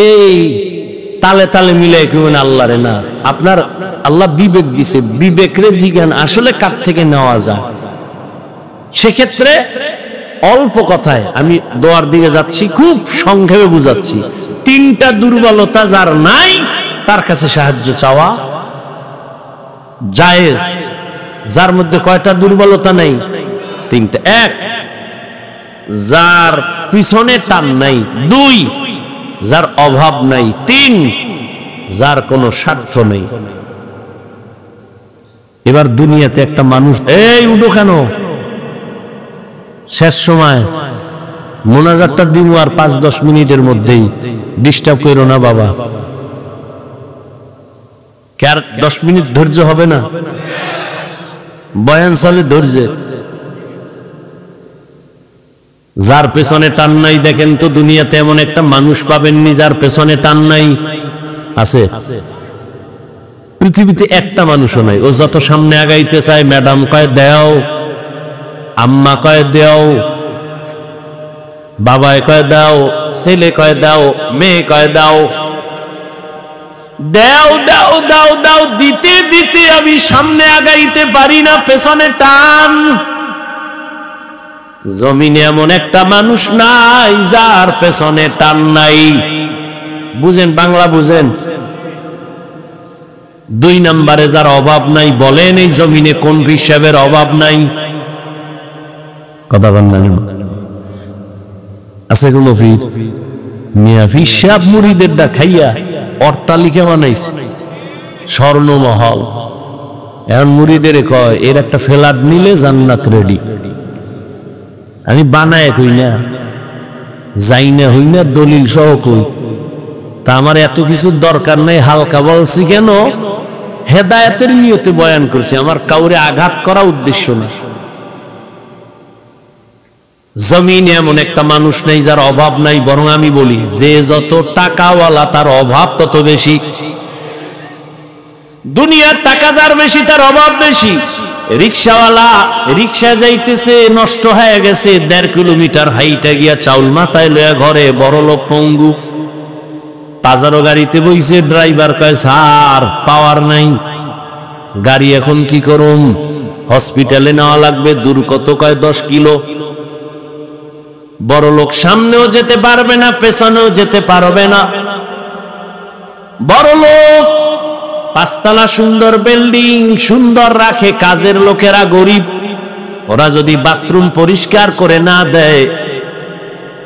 এই তালে তালে মিলে কেমন আল্লাহ রে না, আপনার আল্লাহ বিবেক দিছে, বিবেকরে জিজ্ঞান আসলে কার থেকে নেওয়া যায়। সেক্ষেত্রে অল্প কথায় আমি দোয়ার দিকে যাচ্ছি, খুব সংক্ষেপে বুঝাচ্ছি। 3টা দুর্বলতা যার নাই তার কাছে সাহায্য চাওয়া জায়েজ। যার মধ্যে কয়টা দুর্বলতা নাই? 3টা। 1, যার পিছনে টান নাই। 2, যার অভাব নাই। 3, যার কোনো স্বার্থ নেই। এবার দুনিয়াতে একটা মানুষ, এই উঠো কেন, শেষ সময় মোনাজাতটা দিব আর 5-10 মিনিটের মধ্যেই, ডিস্টার্ব করো না বাবা। কার 10 মিনিট ধৈর্য হবে না? বয়ান চলে ধৈর্য। যার পেছনে টান নাই, দেখেন তো দুনিয়াতে এমন একটা মানুষ পাবেননি যার পেছনে টান নাই? আছে? পৃথিবীতে একটা মানুষও নাই। ও যত সামনে আগাইতে চায়, ম্যাডাম কয় দেও, আম্মা কয় দেও, বাবায় কয় দাও, ছেলে কয় দাও, মেয়ে কয় দাও, দাও দাও দাও দাও, দিতে দিতে আমি সামনে আগাইতে পারি না, পেছনে টান। জমিনে এমন একটা মানুষ নাই যার পেছনে টান নাই। বুঝেন, বাংলা বুঝেন। 2 নম্বরে যার অভাব নাই, বলেন এই জমিনে কোন হিসাবের অভাব নাই? কথা বলেন না? আছে কোনো ফির মিয়া হিসাব মুরিদের ডা খাইয়া অট্টালিকা বানাইছে, স্বর্ণমহল। এখন মুরিদের কয় এর একটা ফ্ল্যাট নিলে জান্নাত রেডি। আমি বানায় কই না, যাই না হই না, দলিল সহ কই তা আমার এত কিছুর দরকার নেই, হালকা বলছি কেন? হেদায়েতের নিয়তে বয়ান করছি, আমার কাউরে আঘাত করা উদ্দেশ্য না। জমিনে এমন একটা মানুষ নেই যার অভাব নাই, বরং আমি বলি যে যত টাকাওয়ালা তার অভাব তত বেশি। দুনিয়ার টাকা যার বেশি তার অভাব বেশি। রিকশাওয়ালা রিকশা যাইতেছে, নষ্ট হয়ে গেছে, 1.5 কিলোমিটার হাইটা গিয়া চাউল মাথায় লইয়া ঘরে, বড় লোক পঙ্গু। পাজারো গাড়িতে বইছে, ড্রাইভার কয় স্যার পাওয়ার নাই, গাড়ি এখন কি করুম, হসপিটালে নেওয়া লাগবে, দূর কত? কয় 10 কিলো। বড় লোক সামনেও যেতে পারবে না, পেছনেও যেতে পারবে না। বড় লোক 5 তলা সুন্দর বিল্ডিং, সুন্দর রাখে, কাজের লোকেরা গরিব। ওরা যদি বাথরুম পরিষ্কার করে না দেয়,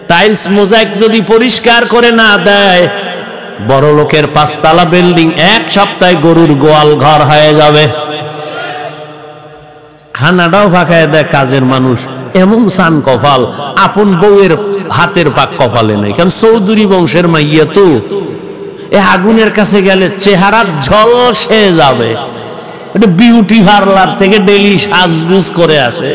টাইলস মোজাইক যদি পরিষ্কার করে না দেয়, বড় লোকের 5 তলা বিল্ডিং 1 সপ্তাহে গরুর গোয়াল ঘর হয়ে যাবে। খানাটাও ফাঁকায় দেয় কাজের মানুষ। এমন সান কপাল, আপন বউয়ের হাতের পাক কপালে নাই, কারণ চৌধুরী বংশের মাইয়া তো। এ আগুনের কাছে গেলে চেহারা ঝলসে যাবে। বিউটি পার্লার থেকে ডেলি সাজগুজ করে আসে,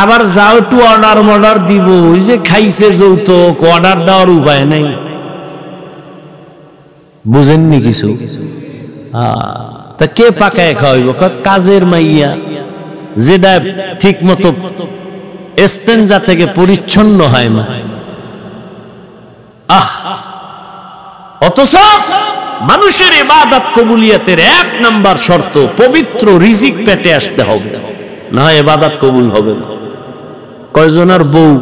আবার যাও একটু অর্ডার মর্ডার দিব, ওই যে খাইছে যৌতুক, অর্ডার দেওয়ার উপায় নেই। বুঝেননি কিছু? তা কে পাকায় খাওয়াইব? কাজের মাইয়া, যেটা ঠিক মতো এস্তেঞ্জা থেকে পরিচ্ছন্ন হয় না। অথচ মানুষের ইবাদত কবুলিয়তের 1 নাম্বার শর্ত পবিত্র রিজিক পেটে আসতে হবে, না হয় ইবাদত কবুল হবে না। কয়জনের বউ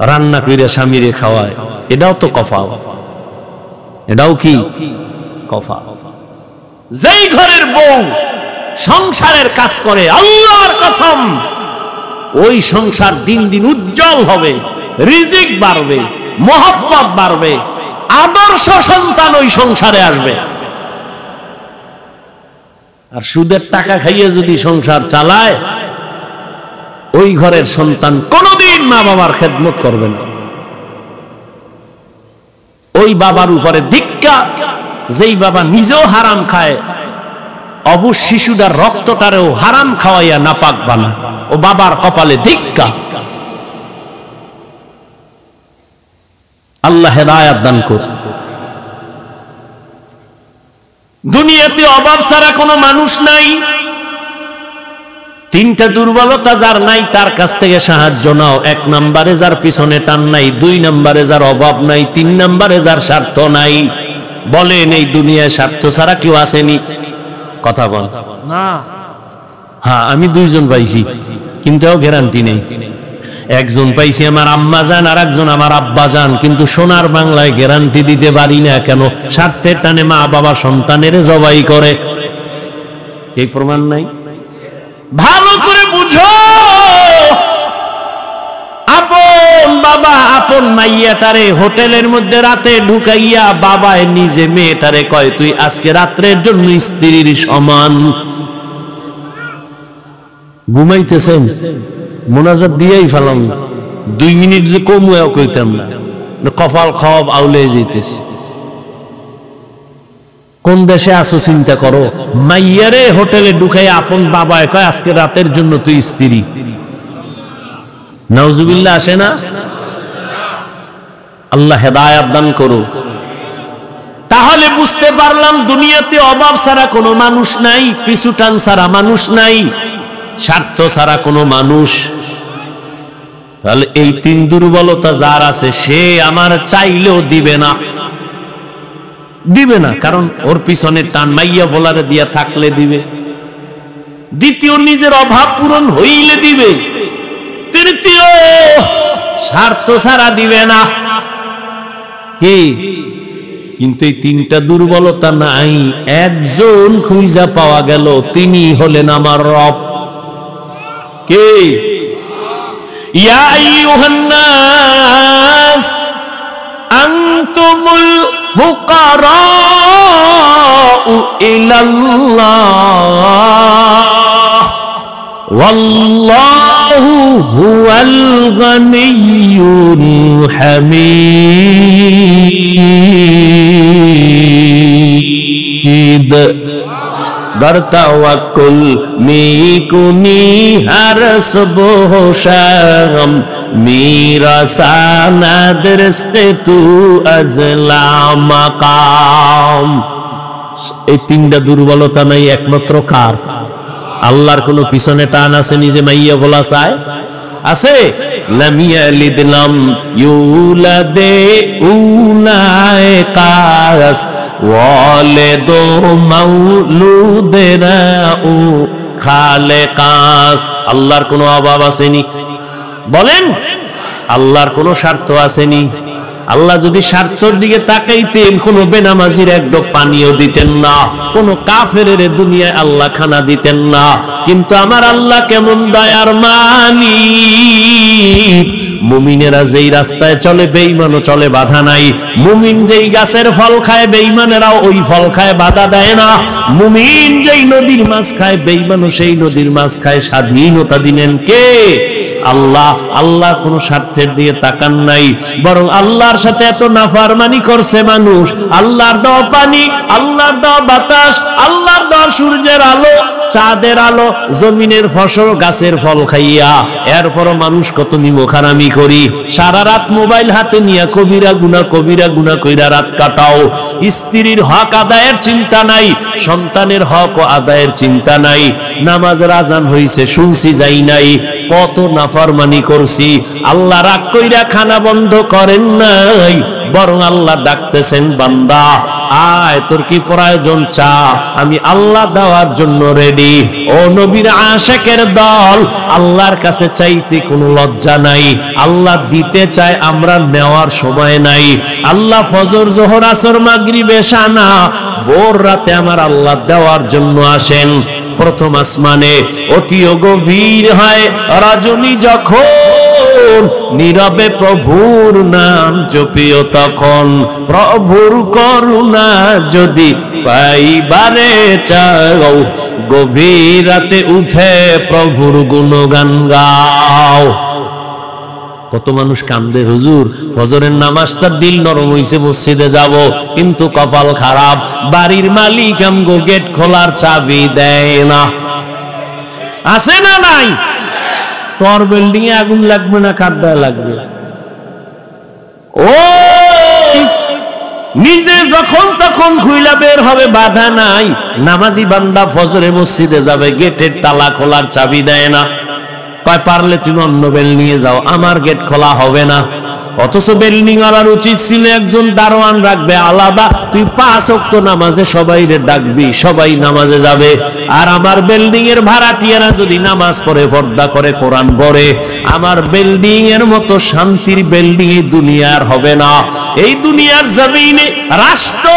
রান্না করে স্বামীরে খাওয়ায়, এটাও তো কফাল, এটাও কি কফাল। যেই ঘরের বউ সংসারের কাজ করে, আল্লাহর কসম ওই সংসার দিন দিন উজ্জ্বল হবে, রিজিক বাড়বে, মহব্বত বাড়বে, আদর্শ সন্তান ওই সংসারে আসবে। আর সুদের টাকা খাইয়ে যদি সংসার চালায়, ওই ঘরের সন্তান কোনোদিন মা বাবার খেদমত করবে না। ওই বাবার উপরে ধিক্কা, যেই বাবা নিজেও হারাম খায়, অবুজ শিশুটার রক্তটারেও হারাম খাওয়াইয়া নাপাক বানায়, ও বাবার কপালে ধিক্কা। আল্লাহ হেদায়েত দান করুন। দুনিয়াতে অভাব ছাড়া কোনো মানুষ নাই। 3টা দুর্বলতা যার নাই, তার কাছ থেকে সাহায্য নাও। 1 নম্বরে যার পিছনে টান নাই, 2 নম্বরে যার অভাব নাই, 3 নম্বরে যার স্বার্থ নাই। বলেন এই দুনিয়ায় স্বার্থ ছাড়া কেউ আসেনি? কথা বল না। হ্যাঁ, আমি 2 জন পাইছি, কিন্তু গ্যারান্টি নেই। একজন পাইছি আমার আম্মা জান, আর একজন আমার আব্বা জান, কিন্তু সোনার বাংলায় গ্যারান্টি দিতে পারি না। কেন? স্বার্থের টানে মা বাবা সন্তানের জবাই করে। এই প্রমাণ নাই? ভালো করে বুঝো। আপন বাবা আপন মাইয়াটারে হোটেলের মধ্যে রাতে ঢুকাইয়া বাবায় নিজে মেয়েটারে কয়, তুই আজকে রাত্রের জন্য স্ত্রীর সমান। ঘুমাইতেছেন, মোনাজাত দিয়েই ফেলাম, 2 মিনিট যে কমুয়াও কইতাম না, কপাল খাওয়াব আউলে যেতেছে। কোন দেশে আসো চিন্তা করো। মাইয়ারে হোটেলে ঢুকাই আপন বাবায় কয় আজকে রাতের জন্য তুই স্ত্রী। নাউজুবিল্লাহ আসে না? আল্লাহ হেদায়েত দান করো। তাহলে বুঝতে পারলাম দুনিয়াতে অভাব ছাড়া কোনো মানুষ নাই, পিছু টান ছাড়া মানুষ নাই, স্বার্থ ছাড়া কোনো মানুষ। তাহলে এই 3 দুর্বলতা যার আছে, সে আমার চাইলেও দিবে না, দিবে না। কারণ ওর পিছনে টান, মাইয়া বলারে দিয়া থাকলে দিবে। দ্বিতীয়, নিজের অভাব পূরণ হইলে দিবে। তৃতীয়, স্বার্থ ছাড়া দিবে না। কি? কিন্তু এই 3টা দুর্বলতা নাই, একজন খুঁজা পাওয়া গেল, তিনি হলেন আমার রব। কে? ইয়া আইয়ুহান নাস আনতুমুল ফুকারাউ ইলাল্লাহ ওয়াল্লাহু আল্লাহু হুয়াল গানিয়্যুল হামিদ। बर तवक्कुल मीकुनी हर सुबह शाम मेरा सानद रिज़्क़ तू अज़ला मकाम। এই তিনটা দুর্বলতা নাই একমাত্র কার? আল্লাহর কোন পিছনে টান আছে নিজে মাইয়া বলা চায় আছে? লাম ইয়ালিদ লাম ইউলাদ উলাইকাস ওয়ালিদু মাউলুদেরা উ খালেকাস। আল্লাহর কোন অভাব আসেনি? বলেন আল্লাহর কোন স্বার্থ আসেনি? আল্লাহ যদি স্বার্থের দিকে তাকাইতেন কোন বেনামাজির এক ডোক পানিও দিতেন না, কোন কাফেরের দুনিয়ায় আল্লাহ খানা দিতেন না। কিন্তু আমার আল্লাহ কেমন দয়ার মালিক। মুমিনেরা যেই রাস্তায় চলে বেঈমানও চলে, বাধা নাই। মুমিন যেই গাছের ফল খায় বেঈমানেরাও ওই ফল খায়, বাধা দেয় না। মুমিন যেই নদীর মাছ খায় বেঈমানও সেই নদীর মাছ খায়। স্বাধীনতা দিলেন কে? আল্লাহ। আল্লাহ কোন স্বার্থের দিকে তাকান নাই, বরং আল্লাহর সাথে এত নাফরমানি করছে মানুষ। আল্লাহর দেওয়া পানি, আল্লাহর দেওয়া বাতাস, আল্লাহর দেওয়া সূর্যের আলো, চাঁদের আলো, জমিনের ফসল, গাছের ফল খাইয়া এরপরও মানুষ কত নিমখারামি করি। সারা রাত মোবাইল হাতে নিয়ে কবিরা গুনাহ কইরা রাত কাটাও। স্ত্রীর হক আদায়ের চিন্তা নাই, সন্তানের হক আদায়ের চিন্তা নাই। নামাজের আজান হইছে শুনছি যাই নাই, কত নাফরমানি করছি। আল্লাহ রাগ কইরা খানা বন্ধ করেন নাই, বরং আল্লাহ ডাকতেছেন বান্দা আয় তোর কি প্রয়োজন চা, আমি আল্লাহ দেওয়ার জন্য রেডি। ও নবীর আশিকের দল, আল্লাহর কাছে চাইতে কোনো লজ্জা নাই, আল্লাহ দিতে চায়, আমরা নেওয়ার সময় নাই। আল্লাহ ফজর জোহর আসর মাগরিব এশা না, ভোর রাতে আমার আল্লাহ দেওয়ার জন্য আসেন। প্রথম আসমানে অতি গভীর হয় রজনী যখন, নীরবে প্রভুর নাম জপিও তখন। প্রভুর করুণা যদি পাইবারে চাও, গভীর রাতে উঠে প্রভুর গুণগান গাও। কত মানুষ কান্দে, হুজুর ফজরের নামাজটা দিল নরম হইছে, মসজিদে যাব, কিন্তু কপাল খারাপ, বাড়ির মালিক আমগো গেট খোলার চাবি দেয় না। আছে না নাই? তোর বিল্ডিং এ আগুন লাগবে না কার দায় লাগবে? ও নিজে যখন তখন খুইলা বের হবে, বাধা নাই। নামাজি বান্দা ফজরে মসজিদে যাবে, গেটের তালা খোলার চাবি দেয় না, কয় পারলে তুমি অন্য বেল নিয়ে যাও, আমার গেট খোলা হবে না। অথচ বিল্ডিং ওয়ালার উচিত ছিল একজন দারোয়ান রাখবে আলাদা, তুই 5 ওয়াক্ত নামাজে সবাইরে ডাকবি, সবাই নামাজে যাবে। আর আমার বিল্ডিং এর ভাড়াটিয়ারা যদি নামাজ পড়ে, পর্দা করে, কোরআন পড়ে, আমার বিল্ডিং এর মতো শান্তির বিল্ডিং এই দুনিয়ার হবে না। এই দুনিয়ার জমিনে রাষ্ট্র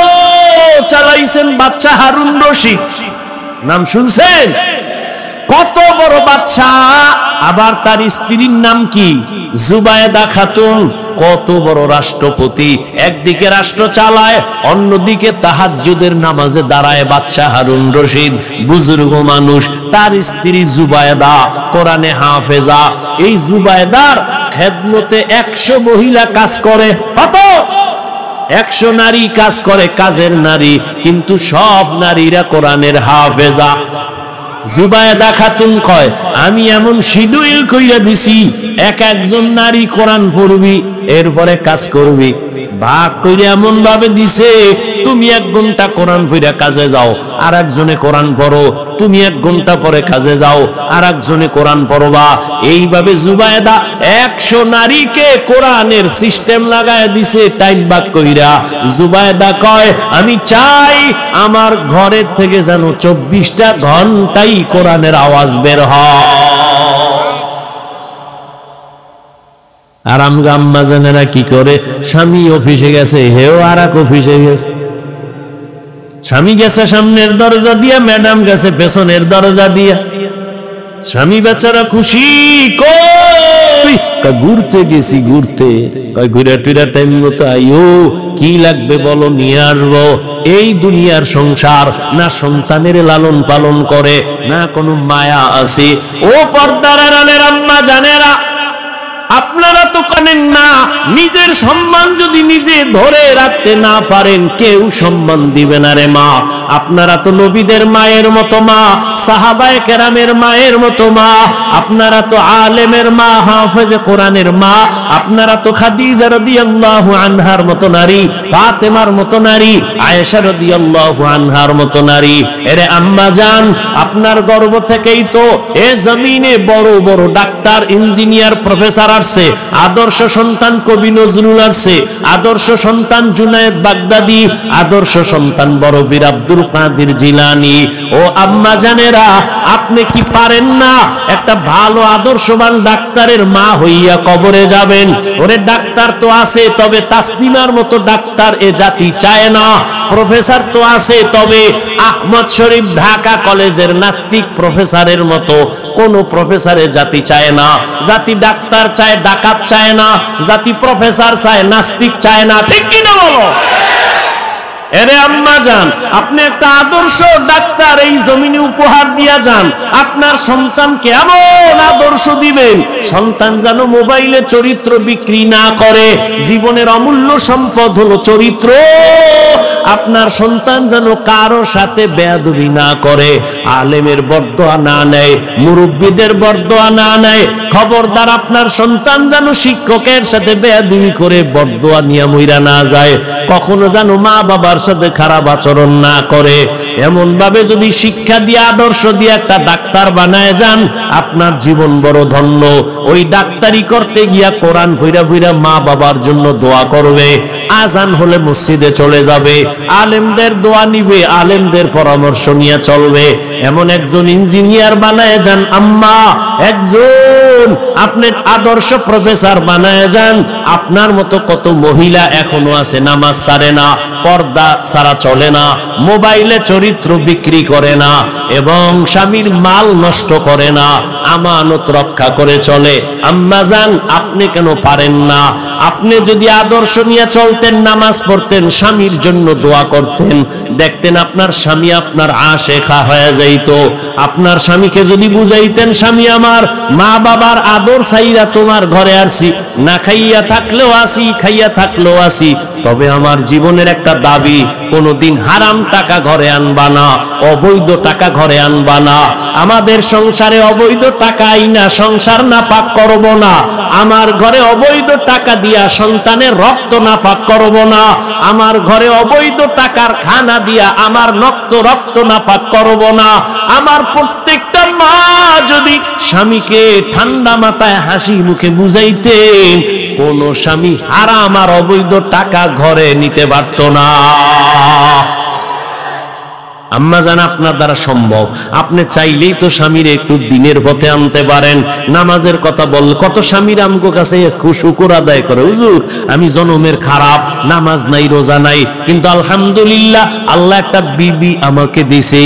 চালাইছেন বাদশা হারুন রশিদ, নাম শুনছেন? কত বড় বাদশা, আবার তার স্ত্রীর নাম কি? জুবায়েদা খাতুন। কত বড় রাষ্ট্রপতি, একদিকে রাষ্ট্র চালায়, অন্যদিকে তাহাজ্জুদের নামাজে দাঁড়ায় বাদশা হারুন রশিদ, বুজুর্গ মানুষ। তার স্ত্রী জুবায়েদা কোরআনে হাফেজা। এই জুবায়েদার খেদমতে 100 মহিলা কাজ করে। কত? 100 নারী কাজ করে, কাজের নারী, কিন্তু সব নারীরা কোরআনের হাফেজা। জুবায়েদা খাতুন কয়, আমি এমন শিডিউল কইরা দিছি, একজন নারী কোরআন পড়বি, এরপরে কাজ করবি। ভাগ করে এমন ভাবে দিছে, তুমি 1 ঘন্টা কোরআন পড়া কাজে যাও, আর একজনে কোরআন পড়ো, তুমি 1 ঘন্টা পরে কাজে যাও, আর একজনে কোরআন পড়বা। এইভাবে জুবায়েদা 100 নারীকে কোরআনের সিস্টেম লাগায় দিছে টাইম ভাগ কইরা। জুবায়েদা কয়, আমি চাই আমার ঘরের থেকে যেন 24টা ঘন্টাই কোরআনের আওয়াজ বের হয়। আর আম্মা জানেরা কি করে? স্বামী অফিসে গেছে, হেও আর এক অফিসে গেছে। স্বামী গেছে সামনের দরজা দিয়া, ম্যাডাম গেছে পেছনের দরজা দিয়া। স্বামী বেচারা খুশি, কই ঘুরতে গেছি, ঘুরতে ঘুরে টুরা টাইম মতো আইও, কি লাগবে বলো নিয়ে আসবো। এই দুনিয়ার সংসার, না সন্তানের লালন পালন করে, না কোনো মায়া আছে। ও পর্দার আড়ালের আম্মা জানেরা, আপনারা তো কানেন না, নিজের সম্মান যদি নিজে ধরে রাখতে না পারেন, কেউ সম্মান দিবে না রে মা। আপনারা তো নবীদের মায়ের মতো মা, সাহাবায়ে কেরামের মায়ের মতো মা, আপনারা তো আলেমের মা, হাফেজে কোরআনের মা, আপনারা তো খাদিজা রাদিয়াল্লাহু আনহার মতো নারী, ফাতেমার মতো নারী, আয়েশা রাদিয়াল্লাহু আনহার মতো নারী। এরে আম্মা জান, আপনার গর্ভ থেকেই তো এ জমিনে বড় বড় ডাক্তার, ইঞ্জিনিয়ার, প্রফেসর আসছে। আদর্শ সন্তান কবি নজরুল আসছে, আদর্শ সন্তান জুনায়েদ বাগদাদি, আদর্শ সন্তান বড় বীর আব্দুল কাদের জিলানী। ও আম্মা জানেরা, আপনি কি পারেন না একটা ভালো আদর্শবান ডাক্তারের মা হইয়া কবরে যাবেন? ওরে ডাক্তার তো আছে, তবে তাসলিমার মতো ডাক্তার এ জাতি চায় না। প্রফেসর তো আছে, তবে আহমদ শরীফ ঢাকা কলেজের নাস্তিক প্রফেসরের মতো কোন প্রফেসরের জাতি চায় না। জাতি ডাক্তার চায়, ডাকাত চায় না। জাতি প্রফেসর চায়, নাস্তিক চায় না। ঠিক কিনা বলো? এরে আম্মা জান, আপনি একটা আদর্শ ডাক্তার এই জমিনে উপহার দিয়া যান। আপনার সন্তানকে এমন আদর্শ দিবেন, সন্তান যেন মোবাইলে চরিত্র বিক্রি না করে। জীবনের অমূল্য সম্পদ হলো চরিত্র। আপনার সন্তান যেন কারোর সাথে বেয়াদবি না করে, আলেমের বরদোয়া না নেয়, মুরব্বীদের বরদোয়া না নেয়। খবরদার, আপনার সন্তান যেন শিক্ষকের সাথে বেয়াদবি করে বরদোয়া নিয়ে মইরা না যায়। কখনো যেন মা বাবার সাথে খারাপ আচরণ না করে। এমন ভাবে যদি শিক্ষা দিয়ে, আদর্শ দিয়ে একটা ডাক্তার বানায় যান, আপনার জীবন বড় ধন্য। ওই ডাক্তারি করতে গিয়া কোরআন পইরা পইরা মা বাবার জন্য দোয়া করবে। আজান হলে মসজিদে চলে যাবে, আলেমদের দোয়া নিবে, আলেমদের পরামর্শ নিয়ে চলবে। এমন একজন ইঞ্জিনিয়ার বানায় যান আম্মা, একজন আপনি আদর্শ প্রফেসর বানায় যান। আপনার মতো কত মহিলা এখনো আছে নামাজ ছাড়ে না, পর্দা ছাড়া চলে না, মোবাইলে চরিত্র বিক্রি করে না, এবং স্বামীর মাল নষ্ট করে না, আমানত রক্ষা করে চলে। আম্মা জান, আপনি কেন পারেন না? আপনি যদি আদর্শ নিয়ে চলতেন, নামাজ পড়তেন, স্বামীর জন্য দোয়া করতেন, দেখতেন আপনার স্বামী আপনার আশেখা হয়ে যাইত। আপনার স্বামীকে যদি বুঝাইতেন, স্বামী আমার, মা বাবার আদর চাইরা তোমার ঘরে আসি, না খাইয়া থাকলেও আসি, খাইয়া থাকলেও আসি, তবে আমার জীবনের একটা দাবি, কোনদিন হারাম টাকা ঘরে আনবা না, অবৈধ টাকা ঘরে আনবা না। আমাদের সংসারে অবৈধ টাকা আইনা সংসার না পাক করব না। আমার ঘরে অবৈধ টাকা দিয়া সন্তানের রক্ত না পাক করব না। আমার ঘরে অবৈধ টাকার খানা দিয়া আমার রক্ত না পাক করব না। আমার প্রত্যেকটা মা যদি স্বামীকে ঠান্ডা মাথায় হাসি মুখে বুঝাইতেন, কোন স্বামী হারাম আর অবৈধ টাকা ঘরে নিতে পারত না। আম্মা জান, আপনার দ্বারা সম্ভব। আপনি চাইলেই তো স্বামীর একটু দিনের পথে আনতে পারেন। নামাজের কথা বল, কত স্বামীর আমগো কাছে শুকর আদায় করে, হুজুর আমি জনমের খারাপ, নামাজ নাই, রোজা নাই, কিন্তু আলহামদুলিল্লাহ আল্লাহ একটা বিবি আমাকে দিছে,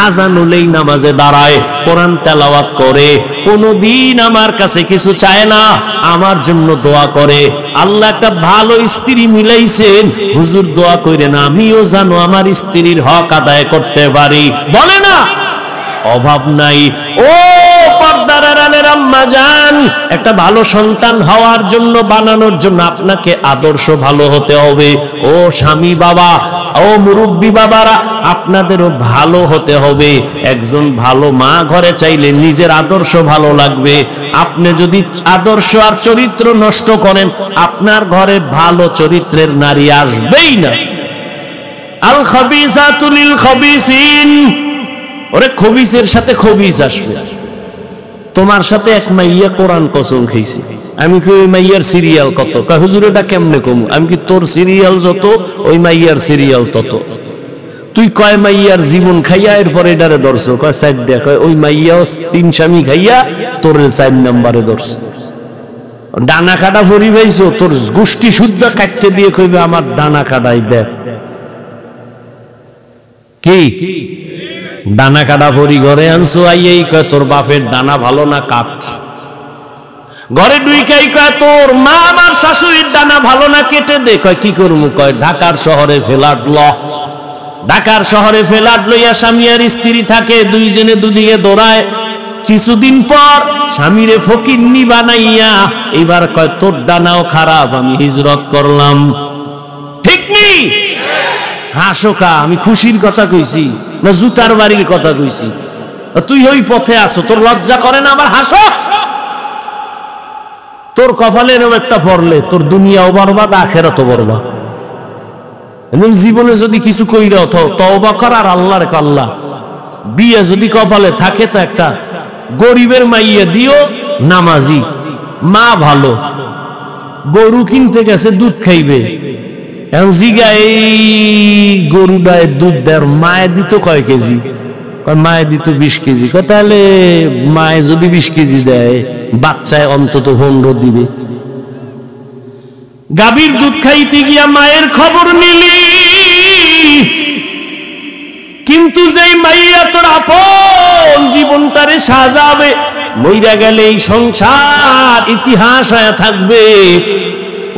আজান হলেই নামাজে দাঁড়ায়, কোরআন তেলাওয়াত করে, কোনদিন আমার কাছে কিছু চায় না, আমার জন্য দোয়া করে। আল্লাহ একটা ভালো স্ত্রী মিলাইছেন, হুজুর দোয়া কইরেন আমিও জানো আমার স্ত্রীর হক আদায় করতে পারি, বলে না? অভাব নাই। ও পর্দার আড়ালের আম্মা জান, একটা ভালো সন্তান হওয়ার জন্য, বানানোর জন্য আপনাকে আদর্শ ভালো হতে হবে। ও স্বামী বাবা, ও মুরব্বী বাবারা, আপনাদেরও ভালো হতে হবে। একজন ভালো মা ঘরে চাইলে নিজের আদর্শ ভালো লাগবে। আপনি যদি আদর্শ আর চরিত্র নষ্ট করেন, আপনার ঘরে ভালো চরিত্রের নারী আসবেই না। আল খাবিসাতু লিল খাবিসিন, ওরে খবিসের সাথে খবিস আসবে। তোমার সাথে এক মাইয়া কোরআন কসম খাইছে, আমি কি ওই মাইয়ার সিরিয়াল কত? কয় হুজুর এটা কেমনে কম? আমি কি তোর সিরিয়াল যত ওই মাইয়ার সিরিয়াল তত। তুই কয় মাইয়ার জীবন খাইয়া এরপরে এটারে ধরছো? কয় সাইড দেখ, ওই মাইয়াও 3 স্বামী খাইয়া তোর 4 নম্বরে ধরছো। ডানা কাটা ভরি ভাইছো, তোর গোষ্ঠী শুদ্ধ কাটতে দিয়ে কইবে আমার ডানা কাটাই দেখ। কি ডানা কাটা ভরি ঘরে আনছো, আইয়েই কয় তোর বাপের ডানা ভালো না কাট। ঘরে ঢুইকাই কয় তোর মা আমার শাশুড়ির ডানা ভালো না, কেটে দে। কয় কি করবো? কয় ঢাকার শহরে ফ্ল্যাট ল। ঢাকার শহরে ফ্ল্যাট লইয়া স্বামী আর স্ত্রী থাকে, দুইজনে দুদিকে দৌড়ায়। কিছুদিন পর স্বামীরে ফকিন্নি বানাইয়া এবার কয় তোর ডানাও খারাপ, আমি হিজরত করলাম। ঠিক নেই? হাসো কা? আমি খুশির কথা কইছি না জুতার বাড়ির কথা কইছি? তুই ওই পথে আসো, তোর লজ্জা করে না? আবার হাসো। তোর কপালে এরকম একটা পড়লে তোর দুনিয়াও বরবাদ, আখেরাতও বরবাদ। জীবনে যদি কিছু কইরা তওবা কর আর আল্লাহর আল্লাহ, বিয়ে যদি কপালে থাকে তো একটা গরিবের মাইয়া দিও, নামাজি মা, ভালো গরু কিনতে গেছে দুধ খাইবে, এখন জিগা এই গরুটায় দুধ দেয়, মায়ে দিত কয় কেজি? মায়ে দিত 20 কেজি। তাহলে মায়ে যদি 20 কেজি দেয়, বাচ্চায় অন্তত 15 দিবে। গাভীর দুধ খাইতে গিয়া মায়ের খবর নিলি, কিন্তু যেই মাইয়া তোর আপন জীবনটারে সাজাবে, মইরা গেলে এই সংসার ইতিহাস হয়ে থাকবে,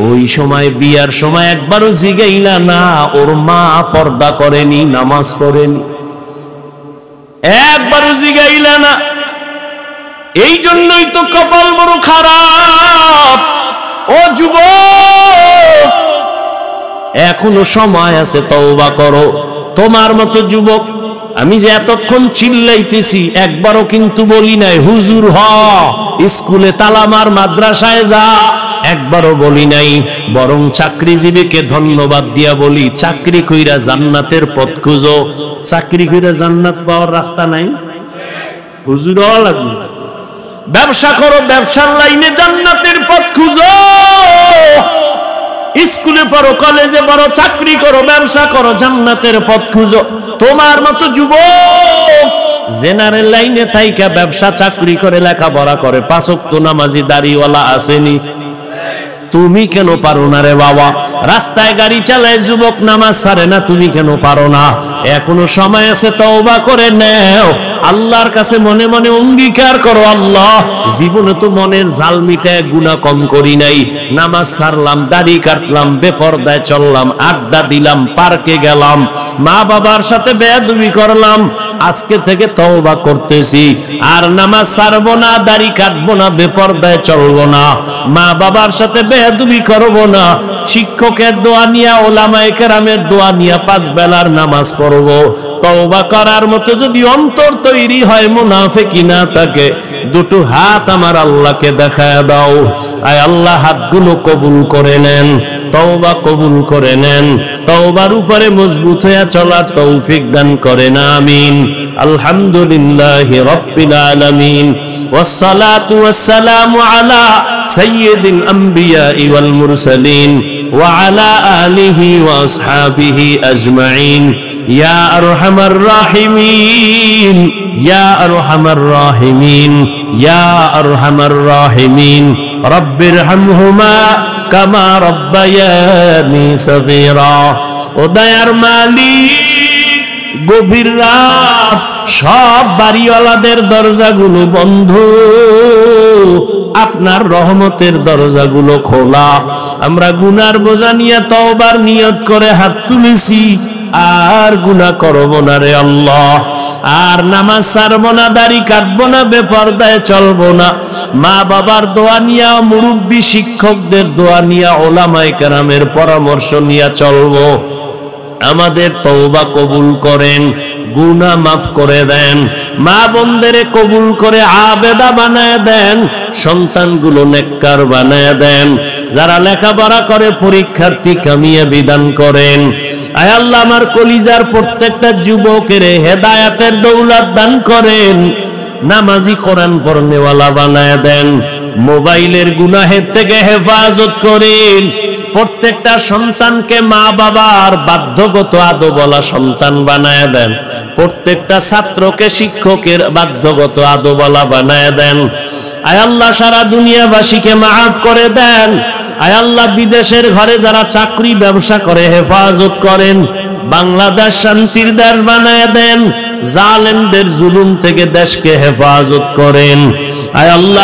ওই সময় বিয়ার সময় একবারও জিগাইলা না ওর মা পর্দা করেনি, নামাজ পড়েনি, একবারও জিগাইলা না। এই জন্যই তো কপাল বড় খারাপ। ও যুবক, এখনো সময় আছে, তওবা করো। তোমার মতো যুবক আমি যে এতক্ষণ চিল্লাইতেছি, একবারও কিন্তু বলি নাই হুজুর হ, স্কুলে তালা মার, মাদ্রাসায় যা, একবারও বলি নাই। বরং চাকরিজীবীকে ধন্যবাদ দিয়া বলি, চাকরি কইরা জান্নাতের পথ খুঁজো। চাকরি কইরা জান্নাত পাওয়ার রাস্তা নাই, হুজুর হওয়া লাগবে। ব্যবসা করো, ব্যবসার লাইনে জান্নাতের পথ খুঁজো। স্কুলে পড়ো, কলেজে পড়ো, চাকরি করো, ব্যবসা করো, জান্নাতের পথ খুঁজো। তোমার মতো যুবক জেনারেল লাইনে থাইকা ব্যবসা চাকরি করে লেখাপড়া করে, 5 ওয়াক্ত নামাজি দাড়িওয়ালা আসেনি, তুমি কেন পারো না রে বাবা? রাস্তায় গাড়ি চালায় যুবক, নামাজ ছাড়ে না, তুমি কেন পারো না? এখনো সময় আছে, তওবা করে নাও। আল্লাহর কাছে মনে মনে অঙ্গীকার করো, আল্লাহ জীবনে তো মনের জাল মিটায় গুনাহ কম করি নাই, নামাজ ছাড়লাম, দাড়ি কাটলাম, বেপরদায় চললাম, আড্ডা দিলাম, পার্কে গেলাম, মা বাবার সাথে বেয়াদবি করলাম, আজকে থেকে তওবা করতেছি, আর নামাজ ছাড়বো না, দাড়ি কাটবো না, বেপরদায় চলবো না, মা বাবার সাথে বেয়াদবি করবো না, শিক্ষকের দোয়া নিয়া, ওলামায়ে কেরামের দোয়া নিয়া 5 বেলার নামাজ পড়বো। তওবা করার মতো যদি অন্তর তৈরি হয়, মুনাফিকি না থাকে, দুটো হাত আমার আল্লাহকে দেখায় দাও। আয় আল্লাহ, হাতগুলো কবুল করে নেন, তওবা কবুল করে নেন, তওবার উপরে মজবুত হয়ে চলার তৌফিক দান করেন, আমিন। আলহামদুলিল্লাহি রাব্বিল আলামিন, ওয়াসসালাতু ওয়াসসালামু আলা সাইয়্যিদিল আমবিয়া ওয়াল মুরসালিন ওয়া আলা আলিহি ওয়া আসহাবিহি আজমাইন। ইয়া আরহামার রাহিমিন, ইয়া আরহামার রাহিমিন, ইয়া আরহামার রাহিমিন। রব্বিরহামহুমা কামা রব্বায়ানি সগীরা। ও দয়ার মালিক, গভীর রাত, সব বাড়িওয়ালাদের দরজাগুলো বন্ধ, আপনার রহমতের দরজাগুলো খোলা। আমরা গুনার বোঝা নিয়ে তওবার নিয়ত করে হাত তুলেছি, আর গুনাহ করব না রে আল্লাহ, আর নামাজ ছাড়বো না, দাড়ি কাটবো না, বেপরদায় চলবো না, মা বাবার দোয়া নিয়া, মুরব্বী শিক্ষকদের দোয়া নিয়া, ওলামায়ে কেরামের পরামর্শ নিয়া চলবো। আমাদের তওবা কবুল করেন, গুনাহ মাফ করে দেন, মা বোনদের কবুল করে আবেদা বানায় দেন, সন্তানগুলো নেককার বানায় দেন, যারা লেখাপড়া করে পরীক্ষার্থী কামিয়াবি দান করেন। আয় আল্লাহ, আমার কলিজার প্রত্যেকটা যুবকের হেদায়েতের দৌলত দান করেন, নামাজি কোরআন পড়নেওয়ালা বানায় দেন, মোবাইলের গুনাহের থেকে হেফাজত করেন। প্রত্যেকটা সন্তানকে মা বাবার বাধ্যগত আদবওয়ালা সন্তান বানায় দেন, প্রত্যেকটা ছাত্রকে শিক্ষকের বাধ্যগত আদবওয়ালা বানায় দেন। আয় আল্লাহ, সারা দুনিয়াবাসীকে মাফ করে দেন। আয় আল্লাহ, বিদেশের ঘরে যারা চাকরি ব্যবসা করে হেফাজত করেন, বাংলাদেশ শান্তির দেশ বানায় দেন, জালেমদের জুলুম থেকে দেশকে হেফাজত করেন। আয় আল্লাহ।